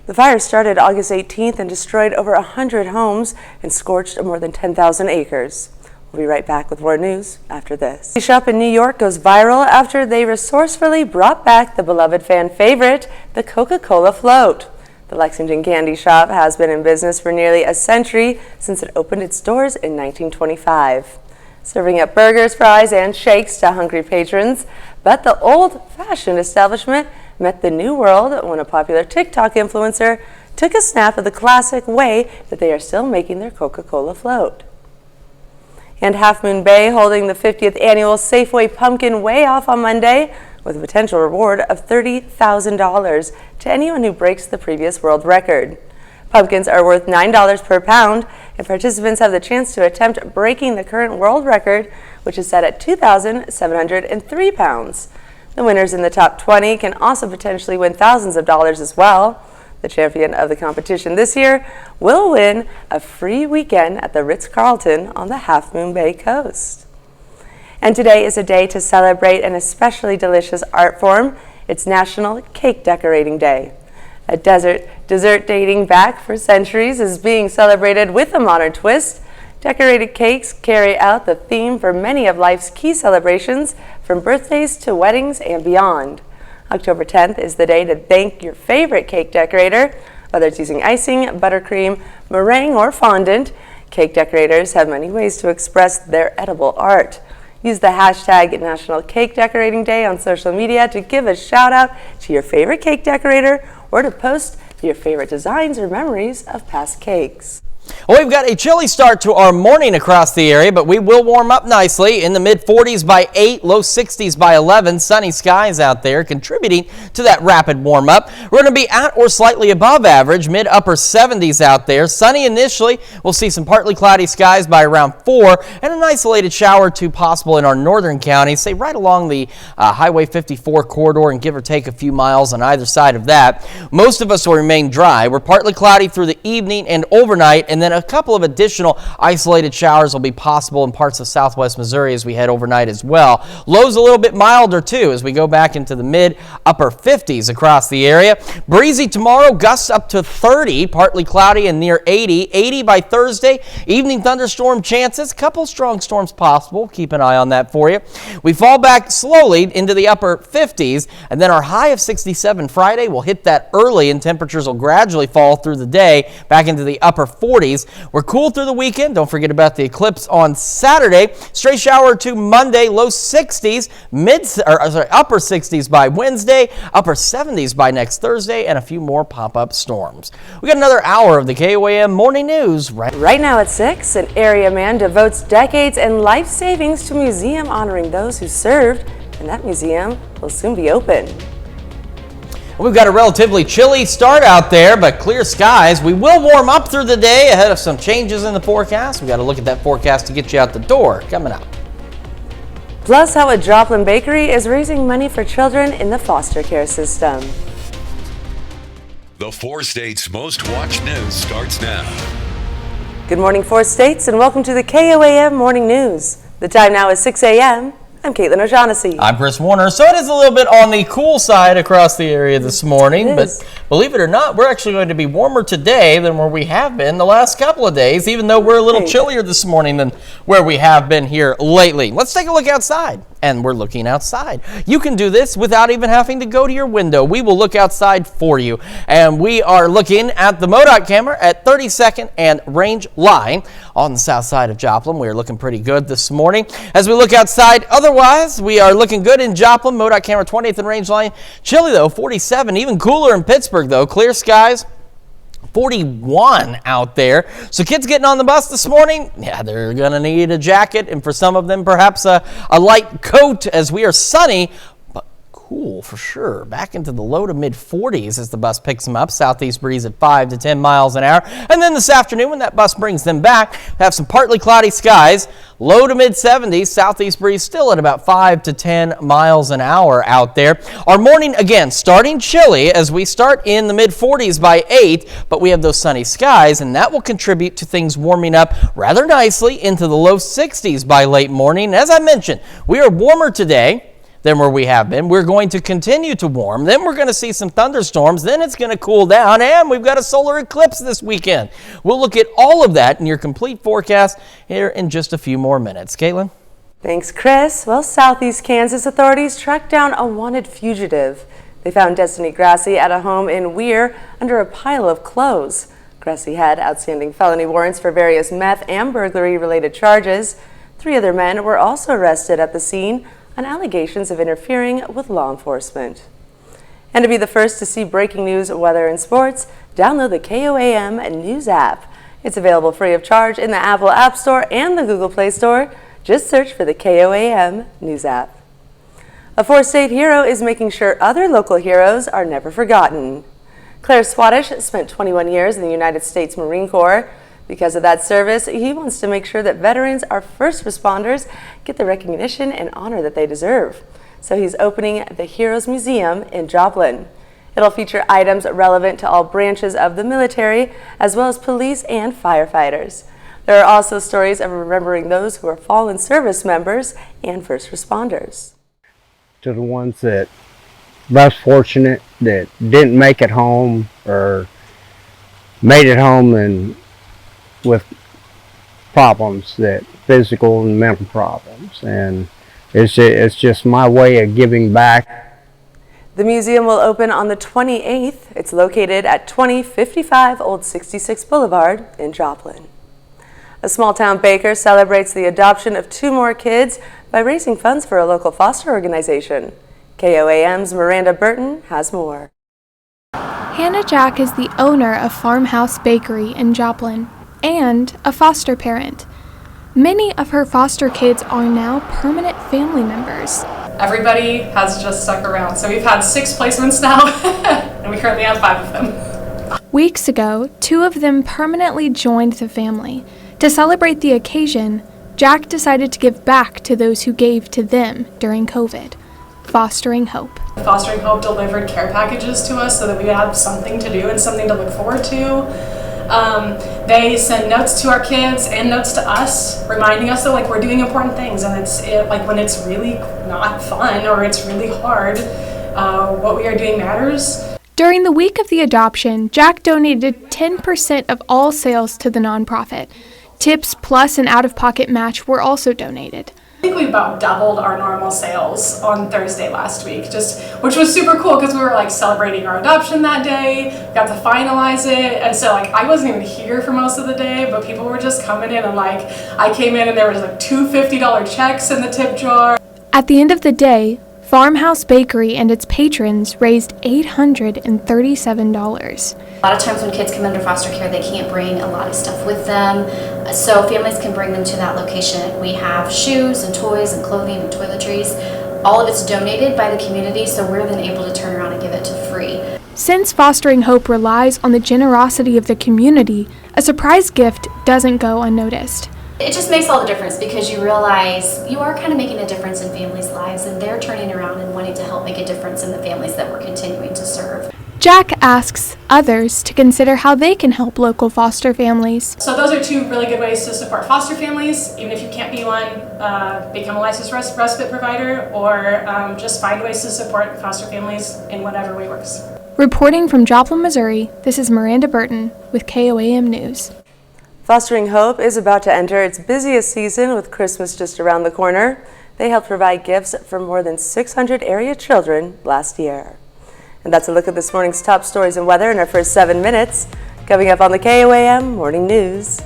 The fire started August 18th and destroyed over 100 homes and scorched more than 10,000 acres. We'll be right back with more news after this. A shop in New York goes viral after they resourcefully brought back the beloved fan favorite, the Coca-Cola float. The Lexington candy shop has been in business for nearly a century since it opened its doors in 1925. Serving up burgers, fries, and shakes to hungry patrons. But the old-fashioned establishment met the new world when a popular TikTok influencer took a snap of the classic way that they are still making their Coca-Cola float. And Half Moon Bay holding the 50th annual Safeway Pumpkin Weigh-Off on Monday with a potential reward of $30,000 to anyone who breaks the previous world record. Pumpkins are worth $9 per pound, and participants have the chance to attempt breaking the current world record, which is set at 2,703 pounds. The winners in the top 20 can also potentially win thousands of dollars as well. The champion of the competition this year will win a free weekend at the Ritz-Carlton on the Half Moon Bay coast. And today is a day to celebrate an especially delicious art form. It's National Cake Decorating Day. A dessert dating back for centuries is being celebrated with a modern twist. Decorated cakes carry out the theme for many of life's key celebrations, from birthdays to weddings and beyond. October 10th is the day to thank your favorite cake decorator, whether it's using icing, buttercream, meringue, or fondant. Cake decorators have many ways to express their edible art. Use the hashtag National Cake Decorating Day on social media to give a shout out to your favorite cake decorator or to post your favorite designs or memories of past cakes. Well, we've got a chilly start to our morning across the area, but we will warm up nicely in the mid-40s by 8, low 60s by 11. Sunny skies out there contributing to that rapid warm up. We're going to be at or slightly above average, mid-upper 70s out there. Sunny initially. We'll see some partly cloudy skies by around 4 and an isolated shower or two possible in our northern counties, say right along the Highway 54 corridor and give or take a few miles on either side of that. Most of us will remain dry. We're partly cloudy through the evening and overnight, and then a couple of additional isolated showers will be possible in parts of southwest Missouri as we head overnight as well. Lows a little bit milder too as we go back into the mid-upper 50s across the area. Breezy tomorrow, gusts up to 30, partly cloudy and near 80. 80 by Thursday. Evening thunderstorm chances, couple strong storms possible. Keep an eye on that for you. We fall back slowly into the upper 50s, and then our high of 67 Friday will hit that early, and temperatures will gradually fall through the day back into the upper 40s. We're cool through the weekend. Don't forget about the eclipse on Saturday. Stray shower or two Monday, low 60s, upper 60s by Wednesday, upper 70s by next Thursday, and a few more pop-up storms. We got another hour of the KOAM Morning News right now at 6. An area man devotes decades and life savings to a museum honoring those who served, and that museum will soon be open. We've got a relatively chilly start out there, but clear skies. We will warm up through the day ahead of some changes in the forecast. We've got to look at that forecast to get you out the door coming up. Plus, how a Joplin bakery is raising money for children in the foster care system. The 4 states' most watched news starts now. Good morning, 4 states, and welcome to the KOAM Morning News. The time now is 6 a.m. I'm Caitlin O'Shaughnessy. I'm Chris Warner. So it is a little bit on the cool side across the area this morning, but believe it or not, we're actually going to be warmer today than where we have been the last couple of days, even though we're a little chillier this morning than where we have been here lately. Let's take a look outside. And we're looking outside. You can do this without even having to go to your window. We will look outside for you. And we are looking at the MoDOT camera at 32nd and Range Line on the south side of Joplin. We are looking pretty good this morning. As we look outside, otherwise, we are looking good in Joplin. MoDOT camera 20th and Range Line. Chilly though, 47. Even cooler in Pittsburgh though. Clear skies. 41 out there. So kids getting on the bus this morning, yeah, they're going to need a jacket, and for some of them, perhaps a light coat as we are sunny, but cool for sure. Back into the low to mid 40s as the bus picks them up. Southeast breeze at 5 to 10 miles an hour. And then this afternoon, when that bus brings them back, we have some partly cloudy skies. Low to mid 70s, southeast breeze still at about 5 to 10 miles an hour out there. Our morning, again, starting chilly as we start in the mid 40s by 8, but we have those sunny skies, and that will contribute to things warming up rather nicely into the low 60s by late morning. As I mentioned, we are warmer today than where we have been. We're going to continue to warm. Then we're going to see some thunderstorms. Then it's going to cool down, and we've got a solar eclipse this weekend. We'll look at all of that in your complete forecast here in just a few more minutes. Caitlin? Thanks, Chris. Well, Southeast Kansas authorities tracked down a wanted fugitive. They found Destiny Grassi at a home in Weir under a pile of clothes. Grassi had outstanding felony warrants for various meth and burglary-related charges. 3 other men were also arrested at the scene on allegations of interfering with law enforcement. And to be the first to see breaking news, weather, and sports, download the KOAM News app. It's available free of charge in the Apple App Store and the Google Play Store. Just search for the KOAM News app. A 4-state hero is making sure other local heroes are never forgotten. Claire Swadish spent 21 years in the United States Marine Corps. Because of that service, he wants to make sure that veterans, our first responders, get the recognition and honor that they deserve. So he's opening the Heroes Museum in Joplin. It'll feature items relevant to all branches of the military, as well as police and firefighters. There are also stories of remembering those who are fallen service members and first responders. To the ones that less fortunate, that didn't make it home or made it home and with problems, that physical and mental problems, and it's just my way of giving back. The museum will open on the 28th. It's located at 2055 Old 66 Boulevard in Joplin. A small-town baker celebrates the adoption of 2 more kids by raising funds for a local foster organization. KOAM's Miranda Burton has more. Hannah Jack is the owner of Farmhouse Bakery in Joplin. and a foster parent. Many of her foster kids are now permanent family members. Everybody has just stuck around. So we've had 6 placements now, and we currently have 5 of them. Weeks ago, 2 of them permanently joined the family. To celebrate the occasion, Jack decided to give back to those who gave to them during COVID. Fostering Hope. Fostering Hope delivered care packages to us so that we would have something to do and something to look forward to. They send notes to our kids and notes to us, reminding us that like we're doing important things, and like when it's really not fun or it's really hard, what we are doing matters. During the week of the adoption, Jack donated 10% of all sales to the nonprofit. Tips plus an out-of-pocket match were also donated. I think we about doubled our normal sales on Thursday last week, which was super cool because we were like celebrating our adoption that day, got to finalize it, and so like I wasn't even here for most of the day, but people were just coming in, and like I came in and there was like 2 $50 checks in the tip jar. At the end of the day, Farmhouse Bakery and its patrons raised $837. A lot of times when kids come under foster care, they can't bring a lot of stuff with them, so families can bring them to that location. We have shoes and toys and clothing and toiletries. All of it's donated by the community, so we're then able to turn around and give it to free. Since Fostering Hope relies on the generosity of the community, a surprise gift doesn't go unnoticed. It just makes all the difference because you realize you are kind of making a difference in families' lives, and they're turning around and wanting to help make a difference in the families that we're continuing to serve. Jack asks others to consider how they can help local foster families. So those are 2 really good ways to support foster families. Even if you can't be one, become a licensed respite provider, or just find ways to support foster families in whatever way works. Reporting from Joplin, Missouri, this is Miranda Burton with KOAM News. Fostering Hope is about to enter its busiest season with Christmas just around the corner. They helped provide gifts for more than 600 area children last year. And that's a look at this morning's top stories and weather in our first 7 minutes. Coming up on the KOAM Morning News.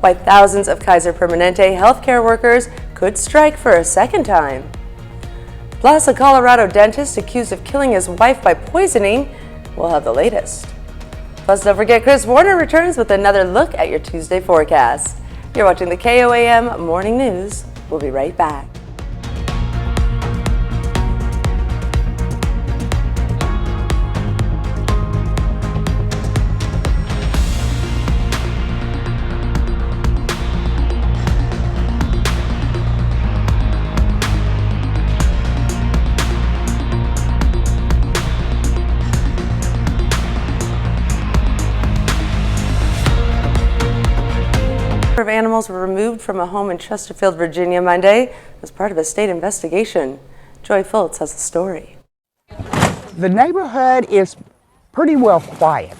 Why thousands of Kaiser Permanente healthcare workers could strike for a second time. Plus, a Colorado dentist accused of killing his wife by poisoning. We'll have the latest. Plus, don't forget, Chris Warner returns with another look at your Tuesday forecast. You're watching the KOAM Morning News. We'll be right back. Of animals were removed from a home in Chesterfield, Virginia Monday as part of a state investigation. Joy Fultz has the story. The neighborhood is pretty well quiet.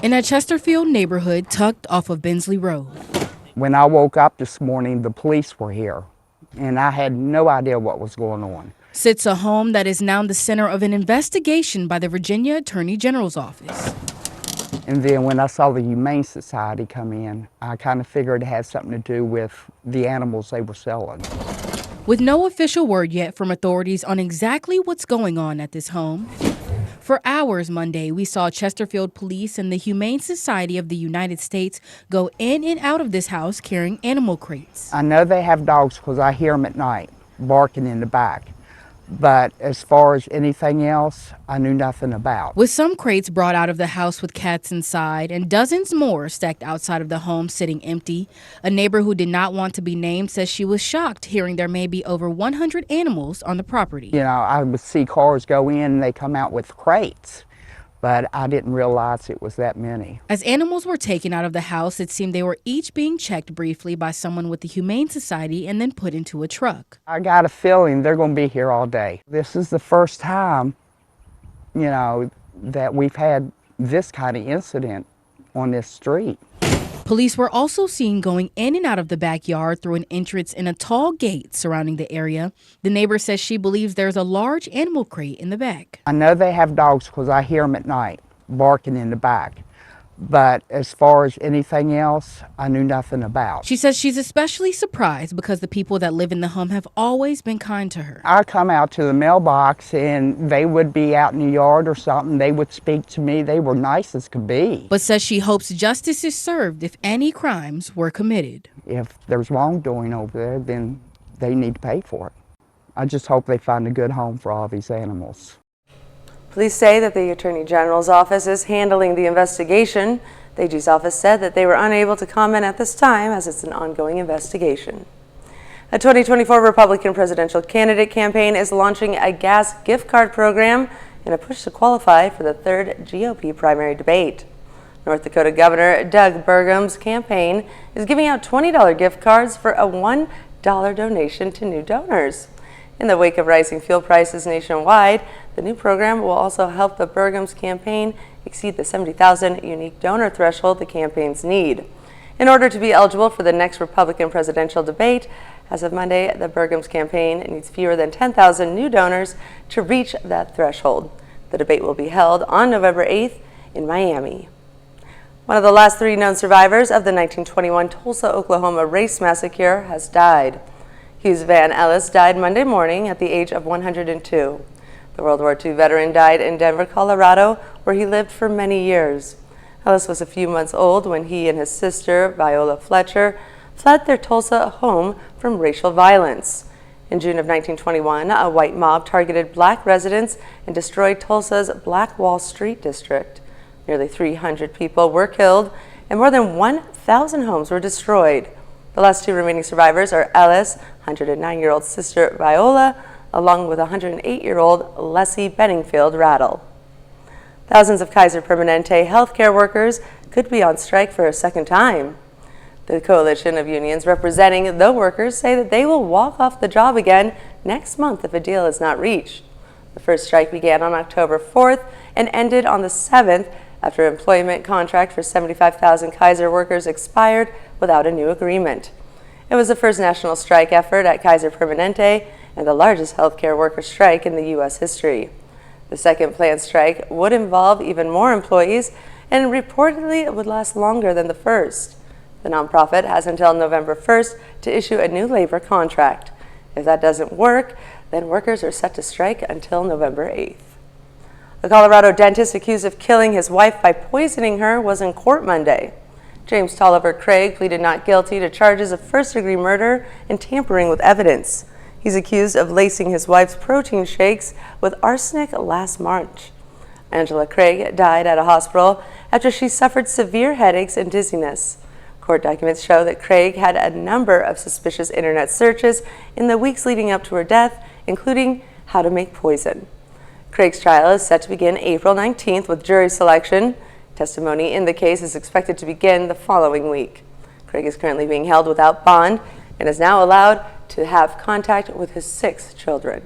In a Chesterfield neighborhood tucked off of Bensley Road. When I woke up this morning, the police were here, and I had no idea what was going on. Sits a home that is now the center of an investigation by the Virginia Attorney General's office. And then when I saw the Humane Society come in, I kind of figured it had something to do with the animals they were selling. With no official word yet from authorities on exactly what's going on at this home, for hours Monday, we saw Chesterfield Police and the Humane Society of the United States go in and out of this house carrying animal crates. I know they have dogs because I hear them at night barking in the back. But as far as anything else, I knew nothing about. With some crates brought out of the house with cats inside and dozens more stacked outside of the home sitting empty, a neighbor who did not want to be named says she was shocked hearing there may be over 100 animals on the property. You know, I would see cars go in and they come out with crates, but I didn't realize it was that many. As animals were taken out of the house, it seemed they were each being checked briefly by someone with the Humane Society and then put into a truck. I got a feeling they're going to be here all day. This is the first time, you know, that we've had this kind of incident on this street. Police were also seen going in and out of the backyard through an entrance in a tall gate surrounding the area. The neighbor says she believes there's a large animal crate in the back. I know they have dogs because I hear them at night barking in the back. But as far as anything else, I knew nothing about. She says she's especially surprised because the people that live in the home have always been kind to her. I come out to the mailbox and they would be out in the yard or something. They would speak to me. They were nice as could be. But says she hopes justice is served if any crimes were committed. If there's wrongdoing over there, then they need to pay for it. I just hope they find a good home for all these animals. Police say that the Attorney General's office is handling the investigation. The AG's office said that they were unable to comment at this time as it's an ongoing investigation. A 2024 Republican presidential candidate campaign is launching a gas gift card program in a push to qualify for the third GOP primary debate. North Dakota Governor Doug Burgum's campaign is giving out $20 gift cards for a $1 donation to new donors. In the wake of rising fuel prices nationwide, the new program will also help the Burgum's campaign exceed the 70,000 unique donor threshold the campaigns need. In order to be eligible for the next Republican presidential debate, as of Monday, the Burgum's campaign needs fewer than 10,000 new donors to reach that threshold. The debate will be held on November 8th in Miami. One of the last 3 known survivors of the 1921 Tulsa, Oklahoma race massacre has died. Hughes Van Ellis died Monday morning at the age of 102. The World War II veteran died in Denver, Colorado, where he lived for many years. Ellis was a few months old when he and his sister, Viola Fletcher, fled their Tulsa home from racial violence. In June of 1921, a white mob targeted black residents and destroyed Tulsa's Black Wall Street district. Nearly 300 people were killed and more than 1,000 homes were destroyed. The last 2 remaining survivors are Ellis' 109-year-old sister Viola, along with 108-year-old Leslie Benningfield Rattle. Thousands of Kaiser Permanente healthcare workers could be on strike for a second time. The coalition of unions representing the workers say that they will walk off the job again next month if a deal is not reached. The first strike began on October 4th and ended on the 7th after an employment contract for 75,000 Kaiser workers expired without a new agreement. It was the first national strike effort at Kaiser Permanente and the largest healthcare worker strike in the U.S. history. The second planned strike would involve even more employees and reportedly it would last longer than the first. The nonprofit has until November 1st to issue a new labor contract. If that doesn't work, then workers are set to strike until November 8th. A Colorado dentist accused of killing his wife by poisoning her was in court Monday. James Tolliver Craig pleaded not guilty to charges of first-degree murder and tampering with evidence. He's accused of lacing his wife's protein shakes with arsenic last March. Angela Craig died at a hospital after she suffered severe headaches and dizziness. Court documents show that Craig had a number of suspicious internet searches in the weeks leading up to her death, including how to make poison. Craig's trial is set to begin April 19th with jury selection. Testimony in the case is expected to begin the following week. Craig is currently being held without bond and is now allowed to have contact with his 6 children.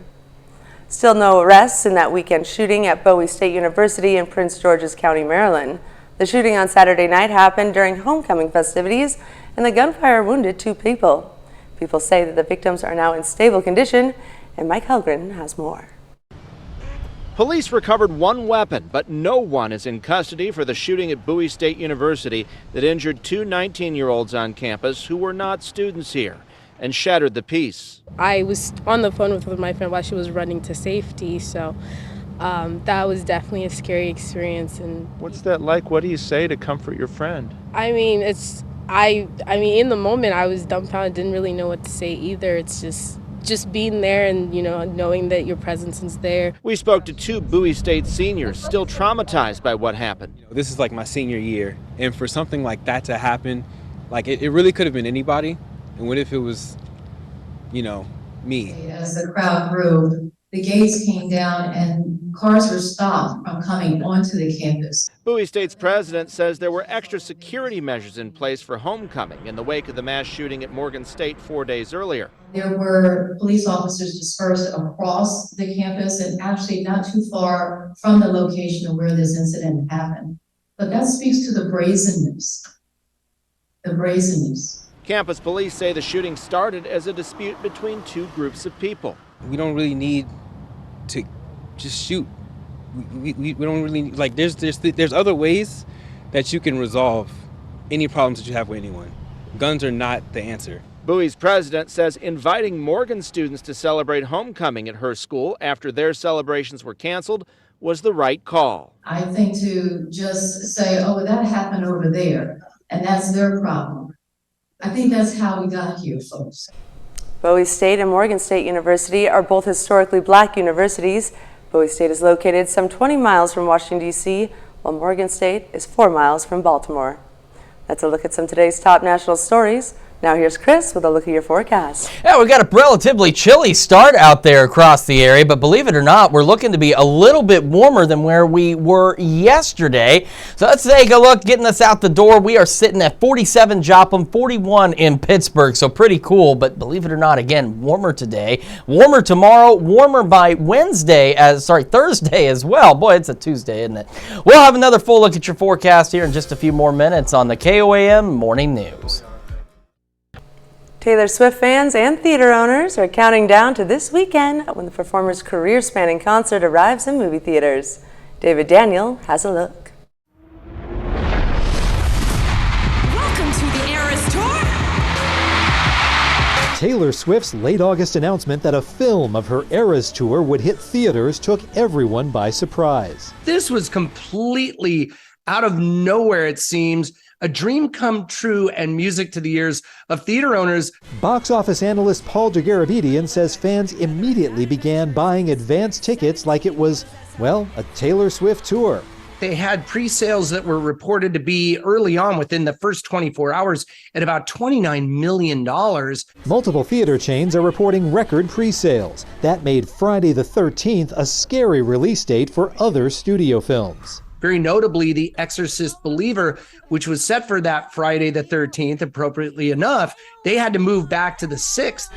Still no arrests in that weekend shooting at Bowie State University in Prince George's County, Maryland. The shooting on Saturday night happened during homecoming festivities, and the gunfire wounded 2 people. People say that the victims are now in stable condition, and Mike Helgren has more. Police recovered 1 weapon, but no one is in custody for the shooting at Bowie State University that injured 2 19-year-olds on campus who were not students here and shattered the peace. I was on the phone with my friend while she was running to safety, so that was definitely a scary experience. And what's that like? What do you say to comfort your friend? I mean, in the moment I was dumbfounded, didn't really know what to say either. It's just being there and, knowing that your presence is there. We spoke to 2 Bowie State seniors still traumatized by what happened. This is like my senior year, and for something like that to happen, like it really could have been anybody. And what if it was, me? As the crowd grew, the gates came down and cars were stopped from coming onto the campus. Bowie State's president says there were extra security measures in place for homecoming in the wake of the mass shooting at Morgan State 4 days earlier. There were police officers dispersed across the campus and actually not too far from the location of where this incident happened. But that speaks to the brazenness. Campus police say the shooting started as a dispute between 2 groups of people. We don't really need to just shoot. We don't really, there's other ways that you can resolve any problems that you have with anyone. Guns are not the answer. Bowie's president says inviting Morgan students to celebrate homecoming at her school after their celebrations were canceled was the right call. I think to just say, oh, that happened over there, and that's their problem. I think that's how we got here, folks. Bowie State and Morgan State University are both historically black universities. Bowie State is located some 20 miles from Washington, D.C., while Morgan State is 4 miles from Baltimore. That's a look at some of today's top national stories. Now here's Chris with a look at your forecast. Yeah, we've got a relatively chilly start out there across the area, but believe it or not, we're looking to be a little bit warmer than where we were yesterday. So let's take a look, getting us out the door. We are sitting at 47 Joplin, 41 in Pittsburgh, so pretty cool, but believe it or not, again, warmer today, warmer tomorrow, warmer by Thursday as well. Boy, it's a Tuesday, isn't it? We'll have another full look at your forecast here in just a few more minutes on the KOAM Morning News. Taylor Swift fans and theater owners are counting down to this weekend when the performer's career-spanning concert arrives in movie theaters. David Daniel has a look. Welcome to the Eras Tour. Taylor Swift's late August announcement that a film of her Eras Tour would hit theaters took everyone by surprise. This was completely out of nowhere, it seems. A dream come true and music to the ears of theater owners. Box office analyst Paul Jagarabedian says fans immediately began buying advance tickets like it was, well, a Taylor Swift tour. They had pre-sales that were reported to be early on within the first 24 hours at about $29 million. Multiple theater chains are reporting record pre-sales. That made Friday the 13th a scary release date for other studio films. Very notably, The Exorcist Believer, which was set for that Friday the 13th, appropriately enough, they had to move back to the 6th.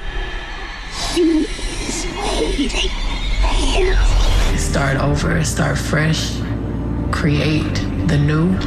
Start over, start fresh, create the new.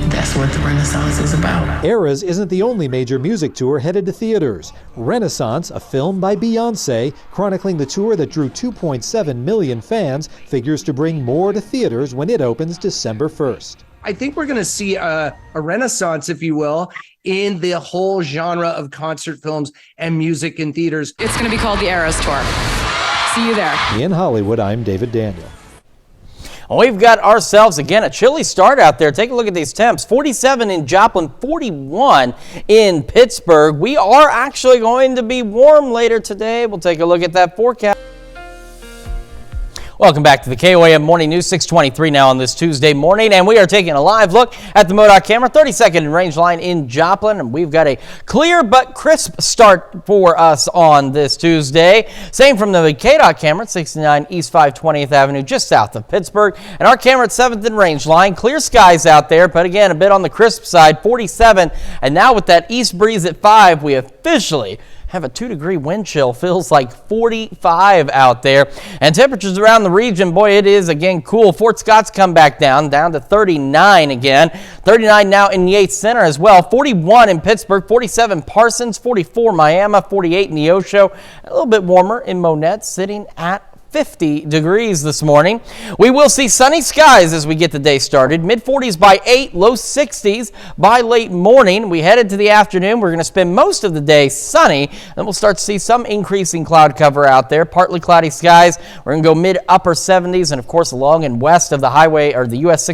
That's what the Renaissance is about. Eras isn't the only major music tour headed to theaters. Renaissance, a film by Beyoncé, chronicling the tour that drew 2.7 million fans, figures to bring more to theaters when it opens December 1st. I think we're going to see a renaissance, if you will, in the whole genre of concert films and music in theaters. It's going to be called the Eras Tour. See you there. In Hollywood, I'm David Daniel. We've got ourselves, again, a chilly start out there. Take a look at these temps. 47 in Joplin, 41 in Pittsburgh. We are actually going to be warm later today. We'll take a look at that forecast. Welcome back to the KOAM Morning News, 6:23 now on this Tuesday morning, and we are taking a live look at the MoDOT camera, 32nd range line in Joplin, and we've got a clear but crisp start for us on this Tuesday. Same from the KDOT camera at 69 East 520th Avenue, just south of Pittsburgh, and our camera at 7th and range line. Clear skies out there, but again, a bit on the crisp side, 47, and now with that east breeze at 5, we officially have a 2-degree wind chill. Feels like 45 out there. And temperatures around the region, boy, it is again cool. Fort Scott's come back down to 39 again. 39 now in Yates Center as well. 41 in Pittsburgh, 47 Parsons, 44 Miami, 48 Neosho. A little bit warmer in Monette, sitting at 50 degrees this morning. We will see sunny skies as we get the day started. Mid-40s by 8, low 60s by late morning. We head into the afternoon. We're going to spend most of the day sunny. Then we'll start to see some increasing cloud cover out there. Partly cloudy skies. We're going to go mid-upper 70s. And, of course, along and west of the highway, or the US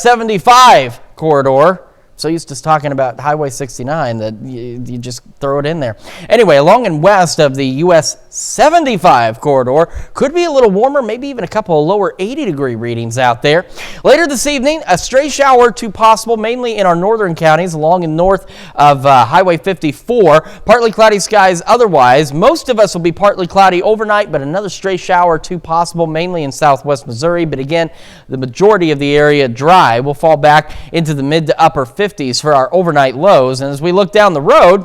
75 corridor. So used to talking about Highway 69 that you just throw it in there. Anyway, along and west of the US 75 corridor, could be a little warmer, maybe even a couple of lower 80-degree readings out there. Later this evening, a stray shower or two possible, mainly in our northern counties along and north of Highway 54. Partly cloudy skies otherwise. Most of us will be partly cloudy overnight, but another stray shower or two possible, mainly in southwest Missouri. But again, the majority of the area dry. We'll fall back into the mid to upper 50s for our overnight lows. And as we look down the road,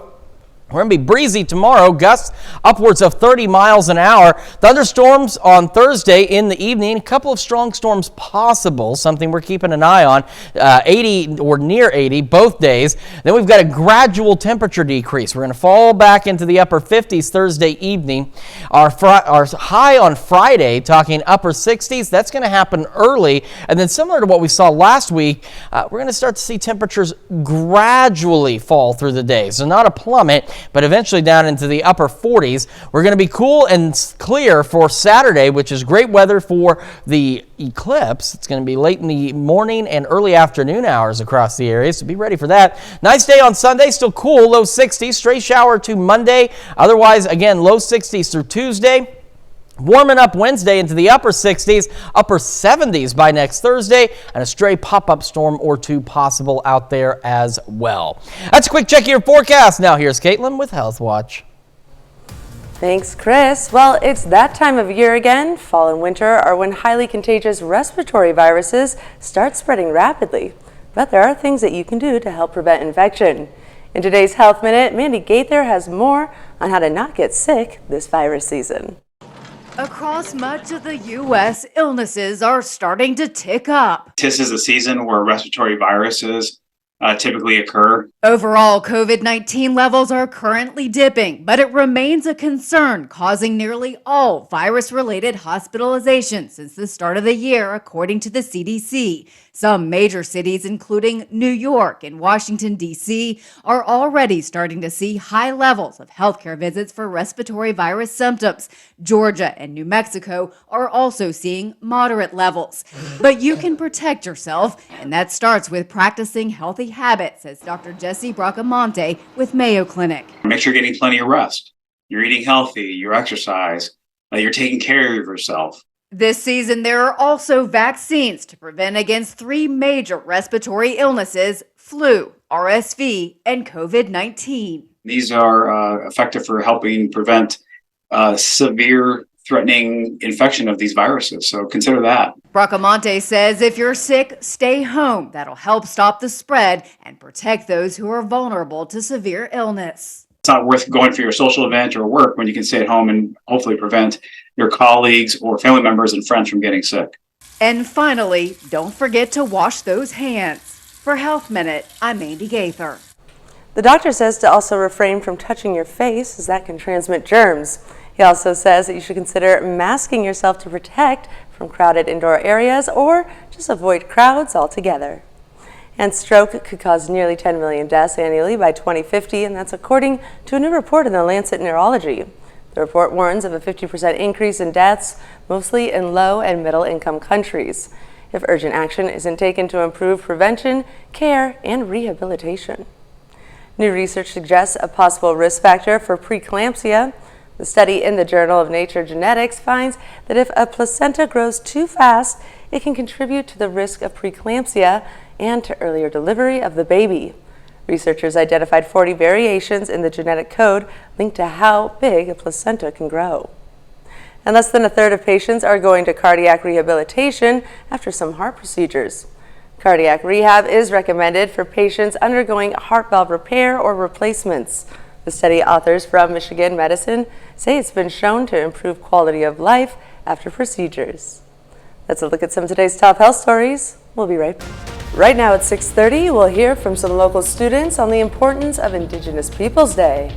We're going to be breezy tomorrow, gusts upwards of 30 miles an hour. Thunderstorms on Thursday in the evening. A couple of strong storms possible, something we're keeping an eye on. 80 or near 80 both days. Then we've got a gradual temperature decrease. We're going to fall back into the upper 50s Thursday evening. Our high on Friday, talking upper 60s, that's going to happen early. And then similar to what we saw last week, we're going to start to see temperatures gradually fall through the day. So not a plummet, but eventually down into the upper 40s. We're going to be cool and clear for Saturday, which is great weather for the eclipse. It's going to be late in the morning and early afternoon hours across the area, so be ready for that. Nice day on Sunday, still cool, low 60s. Stray shower to Monday. Otherwise, again, low 60s through Tuesday. Warming up Wednesday into the upper 60s, upper 70s by next Thursday, and a stray pop-up storm or two possible out there as well. That's a quick check of your forecast. Now here's Caitlin with Health Watch. Thanks, Chris. Well, it's that time of year again. Fall and winter are when highly contagious respiratory viruses start spreading rapidly. But there are things that you can do to help prevent infection. In today's Health Minute, Mandy Gaither has more on how to not get sick this virus season. Across much of the U.S., illnesses are starting to tick up. This is a season where respiratory viruses typically occur. Overall, COVID-19 levels are currently dipping, but it remains a concern, causing nearly all virus-related hospitalizations since the start of the year, according to the CDC. Some major cities, including New York and Washington, D.C., are already starting to see high levels of healthcare visits for respiratory virus symptoms. Georgia and New Mexico are also seeing moderate levels. But you can protect yourself, and that starts with practicing healthy habits, says Dr. Jesse Bracamonte with Mayo Clinic. Make sure you're getting plenty of rest. You're eating healthy, you exercise, you're taking care of yourself. This season, there are also vaccines to prevent against 3 major respiratory illnesses: flu, RSV, and COVID-19. These are effective for helping prevent severe threatening infection of these viruses, so consider that. Bracamonte says if you're sick, stay home. That'll help stop the spread and protect those who are vulnerable to severe illness. It's not worth going for your social event or work when you can stay at home and hopefully prevent your colleagues or family members and friends from getting sick. And finally, don't forget to wash those hands. For Health Minute, I'm Mandy Gaither. The doctor says to also refrain from touching your face, as that can transmit germs. He also says that you should consider masking yourself to protect from crowded indoor areas or just avoid crowds altogether. And stroke could cause nearly 10 million deaths annually by 2050, and that's according to a new report in the Lancet Neurology. The report warns of a 50% increase in deaths, mostly in low and middle income countries, if urgent action isn't taken to improve prevention, care, and rehabilitation. New research suggests a possible risk factor for preeclampsia. The study in the Journal of Nature Genetics finds that if a placenta grows too fast, it can contribute to the risk of preeclampsia and to earlier delivery of the baby. Researchers identified 40 variations in the genetic code linked to how big a placenta can grow. And less than a third of patients are going to cardiac rehabilitation after some heart procedures. Cardiac rehab is recommended for patients undergoing heart valve repair or replacements. The study authors from Michigan Medicine say it's been shown to improve quality of life after procedures. That's a look at some of today's top health stories. We'll be right back. Right now at 6:30, we'll hear from some local students on the importance of Indigenous Peoples Day.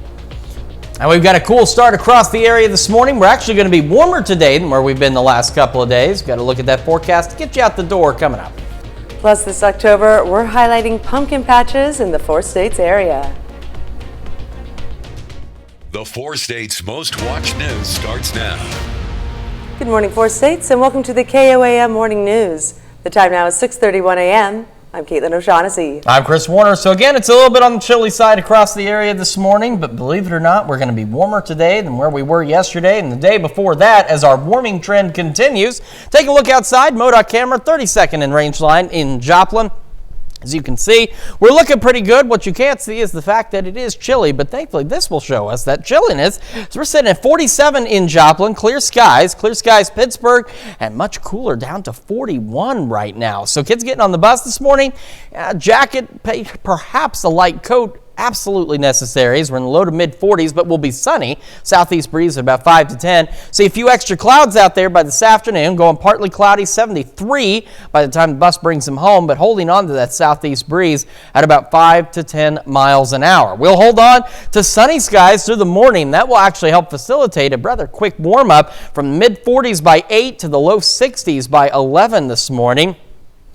And we've got a cool start across the area this morning. We're actually going to be warmer today than where we've been the last couple of days. Got to look at that forecast to get you out the door coming up. Plus this October, we're highlighting pumpkin patches in the 4 states area. The 4 states' most watched news starts now. Good morning, 4 states, and welcome to the KOAM Morning News. The time now is 6:31 a.m. I'm Caitlin O'Shaughnessy. I'm Chris Warner. So again, it's a little bit on the chilly side across the area this morning, but believe it or not, we're going to be warmer today than where we were yesterday and the day before that as our warming trend continues. Take a look outside. MoDOT camera, 32nd in range line in Joplin. As you can see, we're looking pretty good. What you can't see is the fact that it is chilly, but thankfully this will show us that chilliness. So we're sitting at 47 in Joplin, clear skies Pittsburgh, and much cooler down to 41 right now. So kids getting on the bus this morning, jacket, perhaps a light coat absolutely necessary as we're in the low to mid 40s, but will be sunny. Southeast breeze at about 5 to 10. See a few extra clouds out there by this afternoon, going partly cloudy, 73 by the time the bus brings them home, but holding on to that southeast breeze at about 5 to 10 miles an hour. We'll hold on to sunny skies through the morning. That will actually help facilitate a rather quick warm up from the mid 40s by 8 to the low 60s by 11 this morning.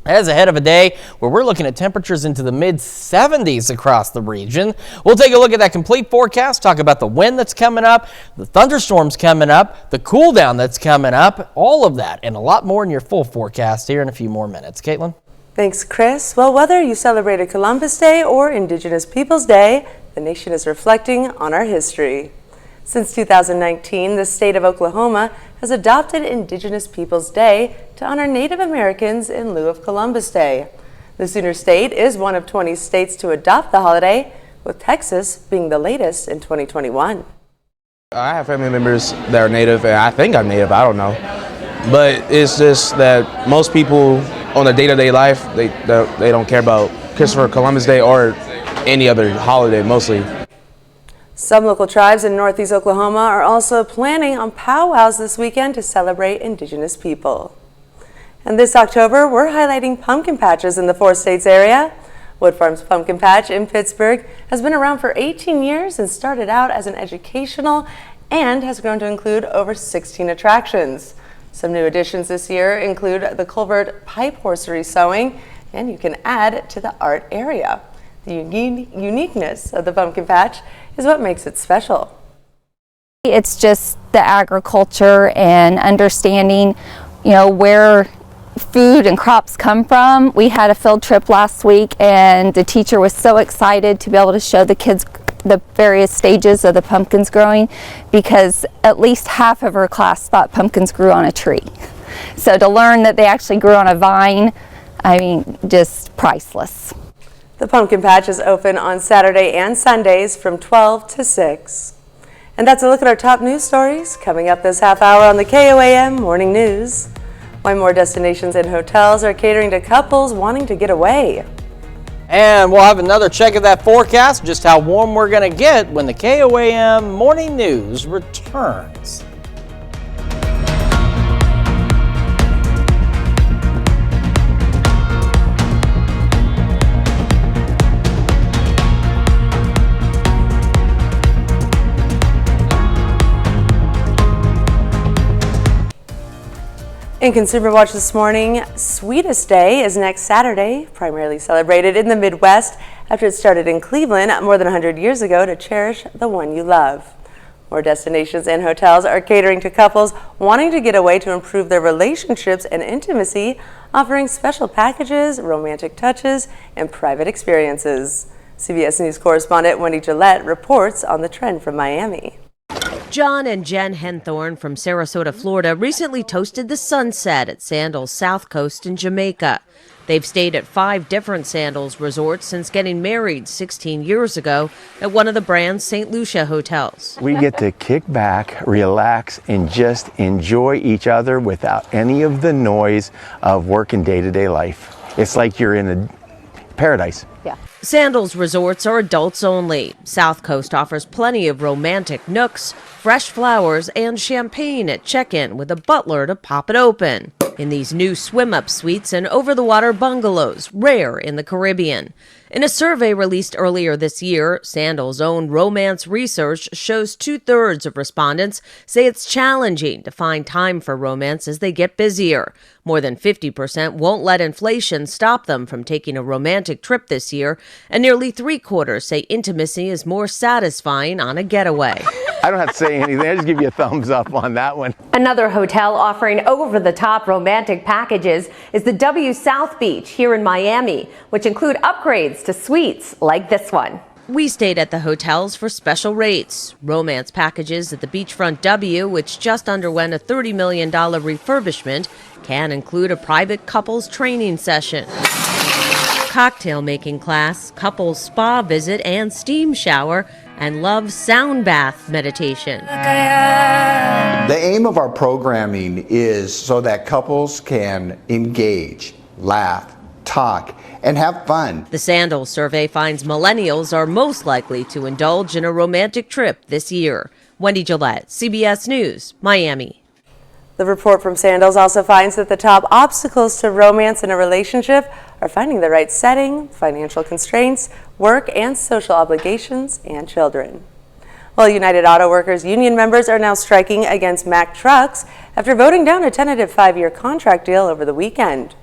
That is ahead of a day where we're looking at temperatures into the mid-70s across the region. We'll take a look at that complete forecast, talk about the wind that's coming up, the thunderstorms coming up, the cool down that's coming up, all of that and a lot more in your full forecast here in a few more minutes. Caitlin? Thanks, Chris. Well, whether you celebrated Columbus Day or Indigenous Peoples Day, the nation is reflecting on our history. Since 2019, the state of Oklahoma has adopted Indigenous Peoples Day to honor Native Americans in lieu of Columbus Day. The Sooner State is one of 20 states to adopt the holiday, with Texas being the latest in 2021. I have family members that are Native, and I think I'm Native, I don't know. But it's just that most people on a day-to-day life, they don't care about Christopher Columbus Day or any other holiday, mostly. Some local tribes in northeast Oklahoma are also planning on powwows this weekend to celebrate Indigenous people. And this October, we're highlighting pumpkin patches in the 4 states area. Wood Farm's Pumpkin Patch in Pittsburgh has been around for 18 years and started out as an educational and has grown to include over 16 attractions. Some new additions this year include the culvert pipe horsery sewing, and you can add to the art area. The uniqueness of the pumpkin patch is what makes it special. It's just the agriculture and understanding, where food and crops come from. We had a field trip last week and the teacher was so excited to be able to show the kids the various stages of the pumpkins growing, because at least half of her class thought pumpkins grew on a tree. So to learn that they actually grew on a vine, just priceless. The pumpkin patch is open on Saturday and Sundays from 12 to 6. And that's a look at our top news stories coming up this half hour on the KOAM Morning News. Why more destinations and hotels are catering to couples wanting to get away. And we'll have another check of that forecast, just how warm we're going to get when the KOAM Morning News returns. In Consumer Watch this morning, Sweetest Day is next Saturday, primarily celebrated in the Midwest after it started in Cleveland more than 100 years ago to cherish the one you love. More destinations and hotels are catering to couples wanting to get away to improve their relationships and intimacy, offering special packages, romantic touches, and private experiences. CBS News correspondent Wendy Gillette reports on the trend from Miami. John and Jen Henthorne from Sarasota, Florida, recently toasted the sunset at Sandals South Coast in Jamaica. They've stayed at 5 different Sandals resorts since getting married 16 years ago at one of the brand's St. Lucia hotels. We get to kick back, relax, and just enjoy each other without any of the noise of work and day-to-day life. It's like you're in a paradise. Yeah. Sandals resorts are adults only. South Coast offers plenty of romantic nooks, fresh flowers, and champagne at check-in with a butler to pop it open. In these new swim-up suites and over-the-water bungalows, rare in the Caribbean. In a survey released earlier this year, Sandals' own romance research shows 2/3 of respondents say it's challenging to find time for romance as they get busier. More than 50% won't let inflation stop them from taking a romantic trip this year, and nearly 3/4 say intimacy is more satisfying on a getaway. I don't have to say anything. I just give you a thumbs up on that one. Another hotel offering over-the-top romantic packages is the W South Beach here in Miami, which include upgrades to suites like this one. We stayed at the hotels for special rates. Romance packages at the Beachfront W, which just underwent a $30 million refurbishment, can include a private couples training session, cocktail making class, couples spa visit and steam shower, and love sound bath meditation. The aim of our programming is so that couples can engage, laugh, talk, and have fun. The Sandals survey finds millennials are most likely to indulge in a romantic trip this year. Wendy Gillette, CBS News, Miami. The report from Sandals also finds that the top obstacles to romance in a relationship are finding the right setting, financial constraints, work and social obligations, and children. Well, United Auto Workers union members are now striking against Mack Trucks after voting down a tentative 5-year contract deal over the weekend.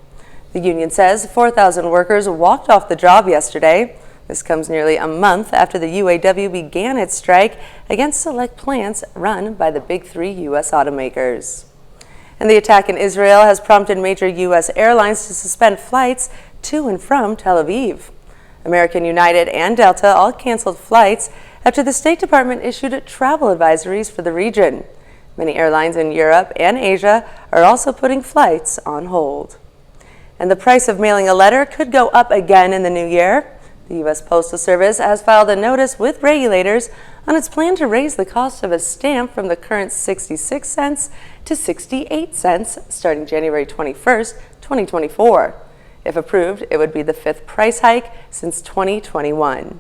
The union says 4,000 workers walked off the job yesterday. This comes nearly a month after the UAW began its strike against select plants run by the big 3 U.S. automakers. And the attack in Israel has prompted major U.S. airlines to suspend flights to and from Tel Aviv. American, United, and Delta all canceled flights after the State Department issued travel advisories for the region. Many airlines in Europe and Asia are also putting flights on hold. And the price of mailing a letter could go up again in the new year. The U.S. Postal Service has filed a notice with regulators on its plan to raise the cost of a stamp from the current 66 cents to 68 cents starting January 21st, 2024. If approved, it would be the 5th price hike since 2021.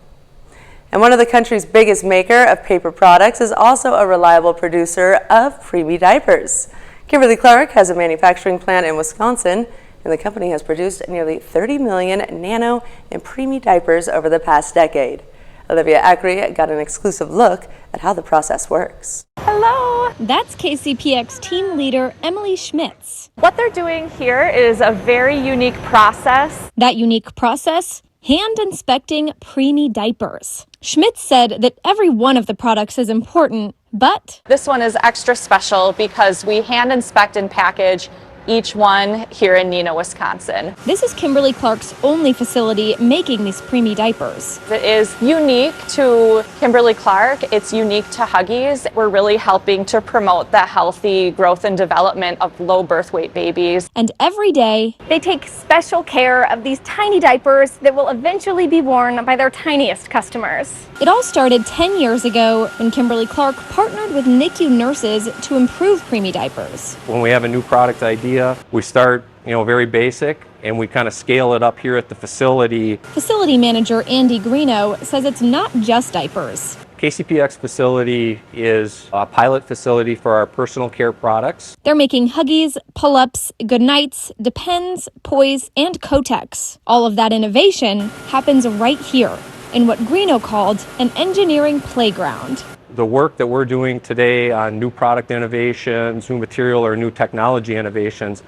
And one of the country's biggest maker of paper products is also a reliable producer of preemie diapers. Kimberly-Clark has a manufacturing plant in Wisconsin, and the company has produced nearly 30 million nano and preemie diapers over the past decade. Olivia Acri got an exclusive look at how the process works. Hello! That's KCPX team leader Emily Schmitz. What they're doing here is a very unique process. That unique process? Hand inspecting preemie diapers. Schmitz said that every one of the products is important, but this one is extra special because we hand inspect and package each one here in Neenah, Wisconsin. This is Kimberly-Clark's only facility making these preemie diapers. It is unique to Kimberly-Clark. It's unique to Huggies. We're really helping to promote the healthy growth and development of low birth weight babies. And every day, they take special care of these tiny diapers that will eventually be worn by their tiniest customers. It all started 10 years ago when Kimberly-Clark partnered with NICU nurses to improve preemie diapers. When we have a new product idea, we start, very basic, and we kind of scale it up here at the facility. Facility manager Andy Greeno says it's not just diapers. KCPX facility is a pilot facility for our personal care products. They're making Huggies, Pull-Ups, Goodnights, Depends, Poise, and Kotex. All of that innovation happens right here in what Greeno called an engineering playground. The work that we're doing today on new product innovations, new material or new technology innovations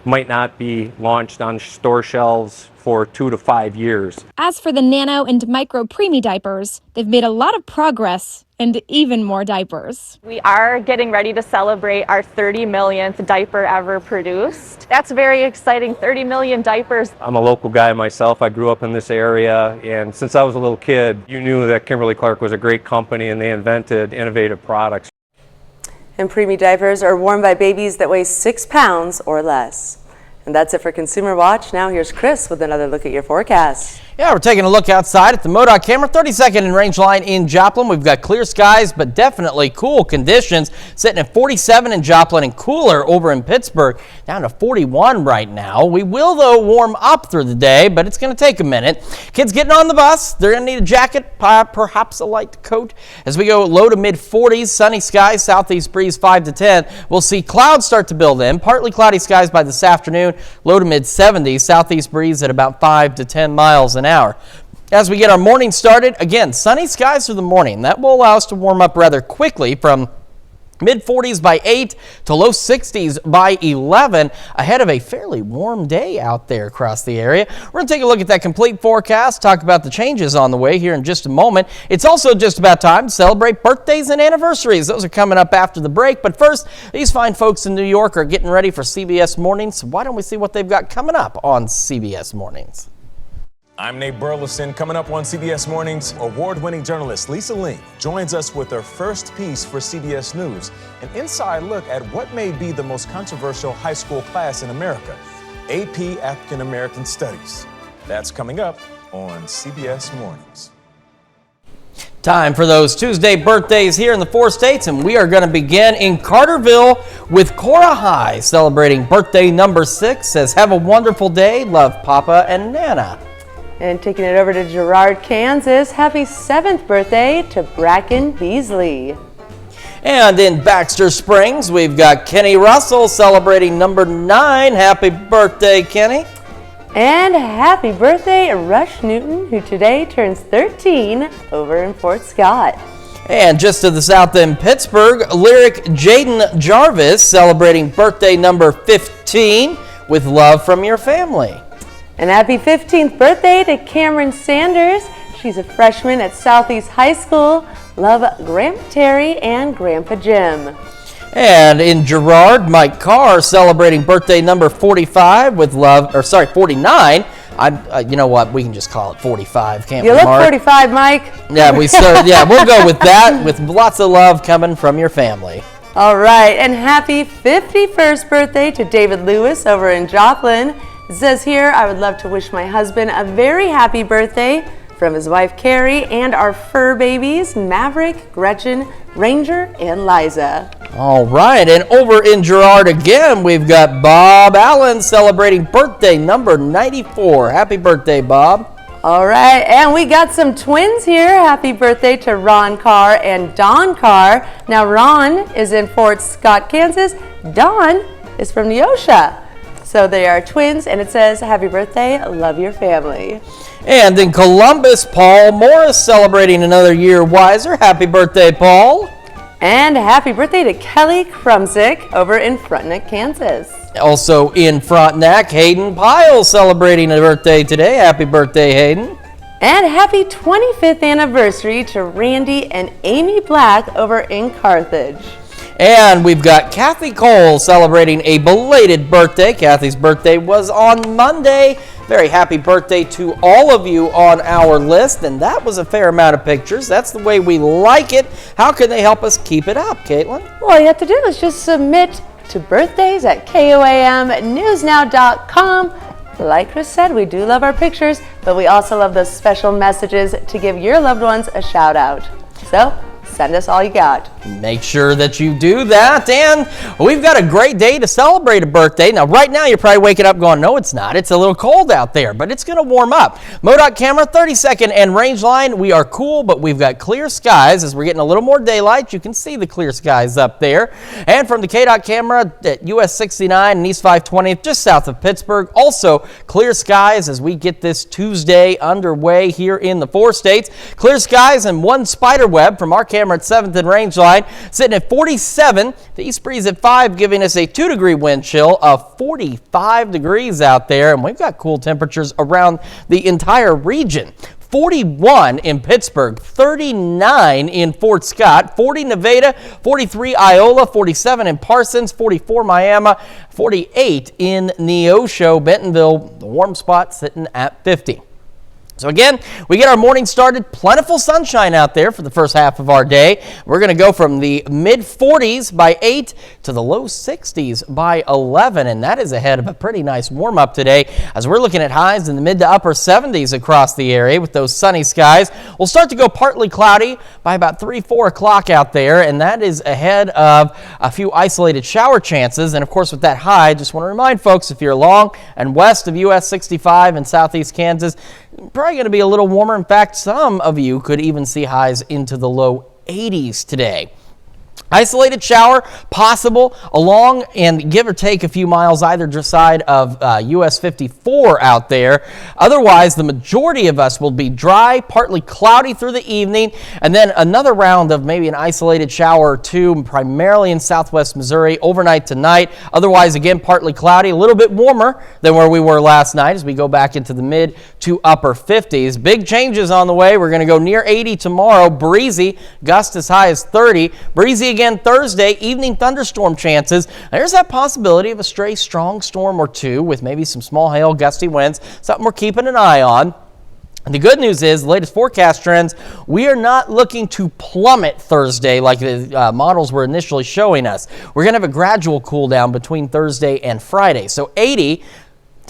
might not be launched on store shelves for 2 to 5 years. As for the nano and micro preemie diapers, they've made a lot of progress and even more diapers. We are getting ready to celebrate our 30 millionth diaper ever produced. That's very exciting, 30 million diapers. I'm a local guy myself. I grew up in this area, and since I was a little kid, you knew that Kimberly-Clark was a great company and they invented innovative products. And preemie diapers are worn by babies that weigh 6 pounds or less. And that's it for Consumer Watch. Now here's Chris with another look at your forecast. Yeah, we're taking a look outside at the MoDOT camera, 32nd and range line in Joplin. We've got clear skies, but definitely cool conditions. Sitting at 47 in Joplin and cooler over in Pittsburgh, down to 41 right now. We will, though, warm up through the day, but it's going to take a minute. Kids getting on the bus, they're going to need a jacket, perhaps a light coat. As we go low to mid 40s, sunny skies, southeast breeze 5 to 10. We'll see clouds start to build in, partly cloudy skies by this afternoon, low to mid 70s, southeast breeze at about 5 to 10 miles an hour. As we get our morning started, again, sunny skies through the morning. That will allow us to warm up rather quickly from mid 40s by 8 to low 60s by 11 ahead of a fairly warm day out there across the area. We're going to take a look at that complete forecast, talk about the changes on the way here in just a moment. It's also just about time to celebrate birthdays and anniversaries. Those are coming up after the break. But first, these fine folks in New York are getting ready for CBS Mornings. So why don't we see what they've got coming up on CBS Mornings? I'm Nate Burleson. Coming up on CBS Mornings, award-winning journalist Lisa Ling joins us with her first piece for CBS News, an inside look at what may be the most controversial high school class in America, AP African American Studies. That's coming up on CBS Mornings. Time for those Tuesday birthdays here in the 4 states, and we are going to begin in Carterville with Cora High celebrating birthday number 6. Says, have a wonderful day. Love, Papa and Nana. And taking it over to Girard, Kansas, happy 7th birthday to Bracken Beasley. And in Baxter Springs, we've got Kenny Russell celebrating number 9. Happy birthday, Kenny. And happy birthday, Rush Newton, who today turns 13 over in Fort Scott. And just to the south in Pittsburgh, Lyric Jaden Jarvis celebrating birthday number 15 with love from your family. And happy 15th birthday to Cameron Sanders. She's a freshman at Southeast High School. Love Grandpa Terry and Grandpa Jim. And in Girard, Mike Carr celebrating birthday number 45 with love, 49. You know what? We can just call it 45, can't we, You look Mark? 45, Mike. Yeah, we'll go with that, with lots of love coming from your family. All right, and happy 51st birthday to David Lewis over in Joplin. It says here, I would love to wish my husband a very happy birthday from his wife Carrie and our fur babies, Maverick, Gretchen, Ranger, and Liza. All right, and over in Girard again, we've got Bob Allen celebrating birthday number 94. Happy birthday, Bob. All right, and we got some twins here. Happy birthday to Ron Carr and Don Carr. Now, Ron is in Fort Scott, Kansas. Don is from Neosha. So they are twins, and it says, happy birthday, love your family. And in Columbus, Paul Morris celebrating another year wiser. Happy birthday, Paul. And happy birthday to Kelly Krumsick over in Frontenac, Kansas. Also in Frontenac, Hayden Pyle celebrating a birthday today. Happy birthday, Hayden. And happy 25th anniversary to Randy and Amy Black over in Carthage. And we've got Kathy Cole celebrating a belated birthday. Kathy's birthday was on Monday. Very happy birthday to all of you on our list. And that was a fair amount of pictures. That's the way we like it. How can they help us keep it up, Caitlin? All you have to do is just submit to birthdays at KOAMnewsnow.com. Like Chris said, we do love our pictures, but we also love those special messages to give your loved ones a shout out. So, send us all you got. Make sure that you do that. And we've got a great day to celebrate a birthday. Now, right now, you're probably waking up going, no, it's not. It's a little cold out there, but it's going to warm up. MoDOT camera, 30-second and range line. We are cool, but we've got clear skies. As we're getting a little more daylight, you can see the clear skies up there. And from the KDOT camera at US 69 and East 520, just south of Pittsburgh, also clear skies as we get this Tuesday underway here in the 4 states. Clear skies and one spider web from our camera at 7th and range line, sitting at 47. The east breeze at 5, giving us a 2-degree wind chill of 45 degrees out there. And we've got cool temperatures around the entire region. 41 in Pittsburgh, 39 in Fort Scott, 40 Nevada, 43 Iola, 47 in Parsons, 44 Miami, 48 in Neosho, Bentonville, the warm spot sitting at 50. So again, we get our morning started, plentiful sunshine out there for the first half of our day. We're going to go from the mid-40s by 8 to the low 60s by 11, and that is ahead of a pretty nice warm-up today as we're looking at highs in the mid to upper 70s across the area with those sunny skies. We'll start to go partly cloudy by about 3-4 o'clock out there, and that is ahead of a few isolated shower chances. And of course, with that high, just want to remind folks, if you're along and west of US 65 in southeast Kansas, probably going to be a little warmer. In fact, some of you could even see highs into the low 80s today. Isolated shower possible along and give or take a few miles either side of US 54 out there. Otherwise, the majority of us will be dry, partly cloudy through the evening, and then another round of maybe an isolated shower or two, primarily in southwest Missouri, overnight tonight. Otherwise, again, partly cloudy, a little bit warmer than where we were last night as we go back into the mid to upper 50s. Big changes on the way. We're going to go near 80 tomorrow, breezy, gust as high as 30, breezy again Thursday, evening thunderstorm chances. There's that possibility of a stray strong storm or two with maybe some small hail, gusty winds, something we're keeping an eye on. And the good news is, the latest forecast trends, we are not looking to plummet Thursday like the models were initially showing us. We're going to have a gradual cool down between Thursday and Friday. So 80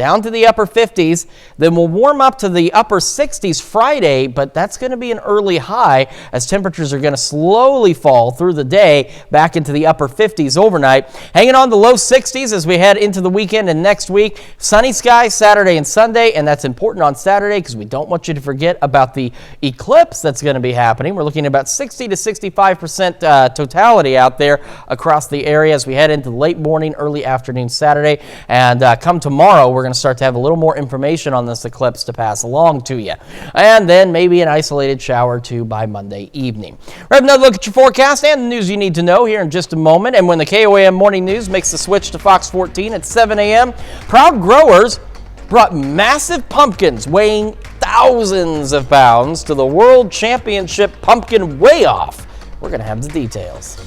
down to the upper 50s. Then we'll warm up to the upper 60s Friday, but that's going to be an early high as temperatures are going to slowly fall through the day back into the upper 50s overnight. Hanging on the low 60s as we head into the weekend and next week. Sunny skies Saturday and Sunday, and that's important on Saturday because we don't want you to forget about the eclipse that's going to be happening. We're looking at about 60 to 65% totality out there across the area as we head into late morning, early afternoon Saturday. And come tomorrow, we're going to start to have a little more information on this eclipse to pass along to you. And then maybe an isolated shower or two by Monday evening. We'll have another look at your forecast and the news you need to know here in just a moment. And when the KOAM Morning News makes the switch to Fox 14 at 7 a.m., Proud Growers brought massive pumpkins weighing thousands of pounds to the World Championship Pumpkin Weigh-Off. We're going to have the details.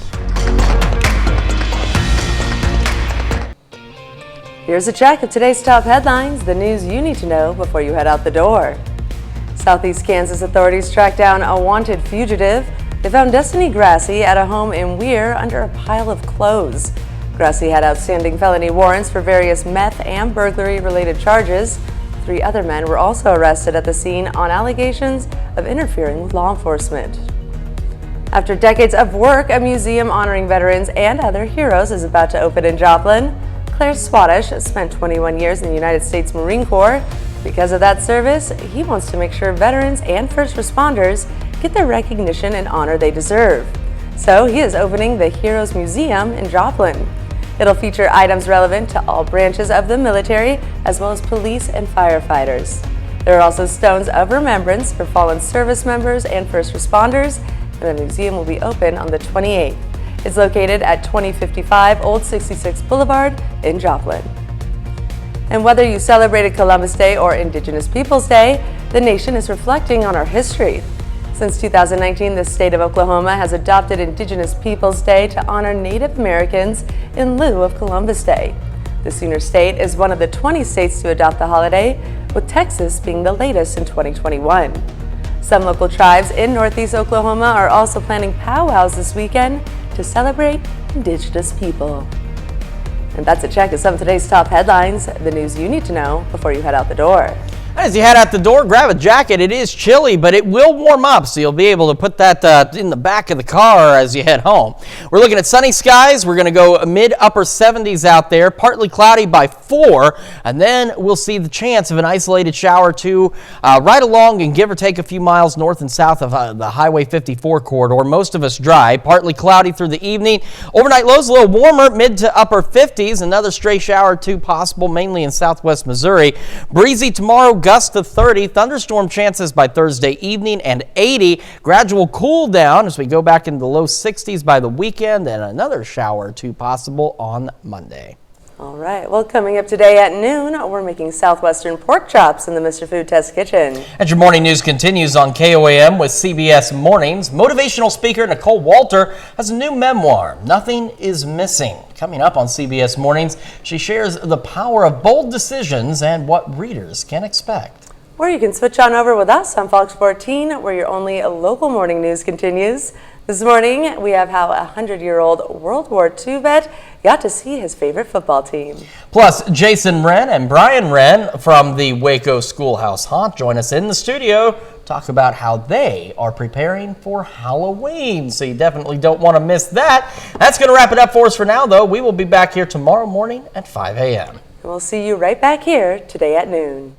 Here's a check of today's top headlines, the news you need to know before you head out the door. Southeast Kansas authorities tracked down a wanted fugitive. They found Destiny Grassi at a home in Weir under a pile of clothes. Grassi had outstanding felony warrants for various meth and burglary-related charges. 3 other men were also arrested at the scene on allegations of interfering with law enforcement. After decades of work, a museum honoring veterans and other heroes is about to open in Joplin. Claire Swadesh spent 21 years in the United States Marine Corps. Because of that service, he wants to make sure veterans and first responders get the recognition and honor they deserve. So he is opening the Heroes Museum in Joplin. It'll feature items relevant to all branches of the military, as well as police and firefighters. There are also stones of remembrance for fallen service members and first responders, and the museum will be open on the 28th. It's located at 2055 Old 66 Boulevard in Joplin. And whether you celebrated Columbus Day or Indigenous Peoples Day, the nation is reflecting on our history. Since 2019, the state of Oklahoma has adopted Indigenous Peoples Day to honor Native Americans in lieu of Columbus Day. The Sooner State is one of the 20 states to adopt the holiday, with Texas being the latest in 2021. Some local tribes in Northeast Oklahoma are also planning powwows this weekend to celebrate Indigenous people. And that's a check of some of today's top headlines, the news you need to know before you head out the door. As you head out the door, grab a jacket. It is chilly, but it will warm up, so you'll be able to put that in the back of the car as you head home. We're looking at sunny skies. We're going to go mid-upper 70s out there, partly cloudy by 4, and then we'll see the chance of an isolated shower or two right along and give or take a few miles north and south of the Highway 54 corridor. Most of us dry, partly cloudy through the evening. Overnight lows a little warmer, mid to upper 50s. Another stray shower or two possible, mainly in southwest Missouri. Breezy tomorrow, gusts to 30, thunderstorm chances by Thursday evening, and 80. Gradual cool down as we go back into the low 60s by the weekend, and another shower or two possible on Monday. All right, well, coming up today at noon, we're making Southwestern pork chops in the Mr. Food Test Kitchen. And your morning news continues on KOAM with CBS Mornings. Motivational speaker Nicole Walter has a new memoir, Nothing is Missing. Coming up on CBS Mornings, she shares the power of bold decisions and what readers can expect. Or you can switch on over with us on Fox 14, where your only local morning news continues. This morning, we have how a 100-year-old World War II vet got to see his favorite football team. Plus, Jason Wren and Brian Wren from the Waco Schoolhouse Haunt join us in the studio, talk about how they are preparing for Halloween. So you definitely don't want to miss that. That's going to wrap it up for us for now, though. We will be back here tomorrow morning at 5 a.m. And we'll see you right back here today at noon.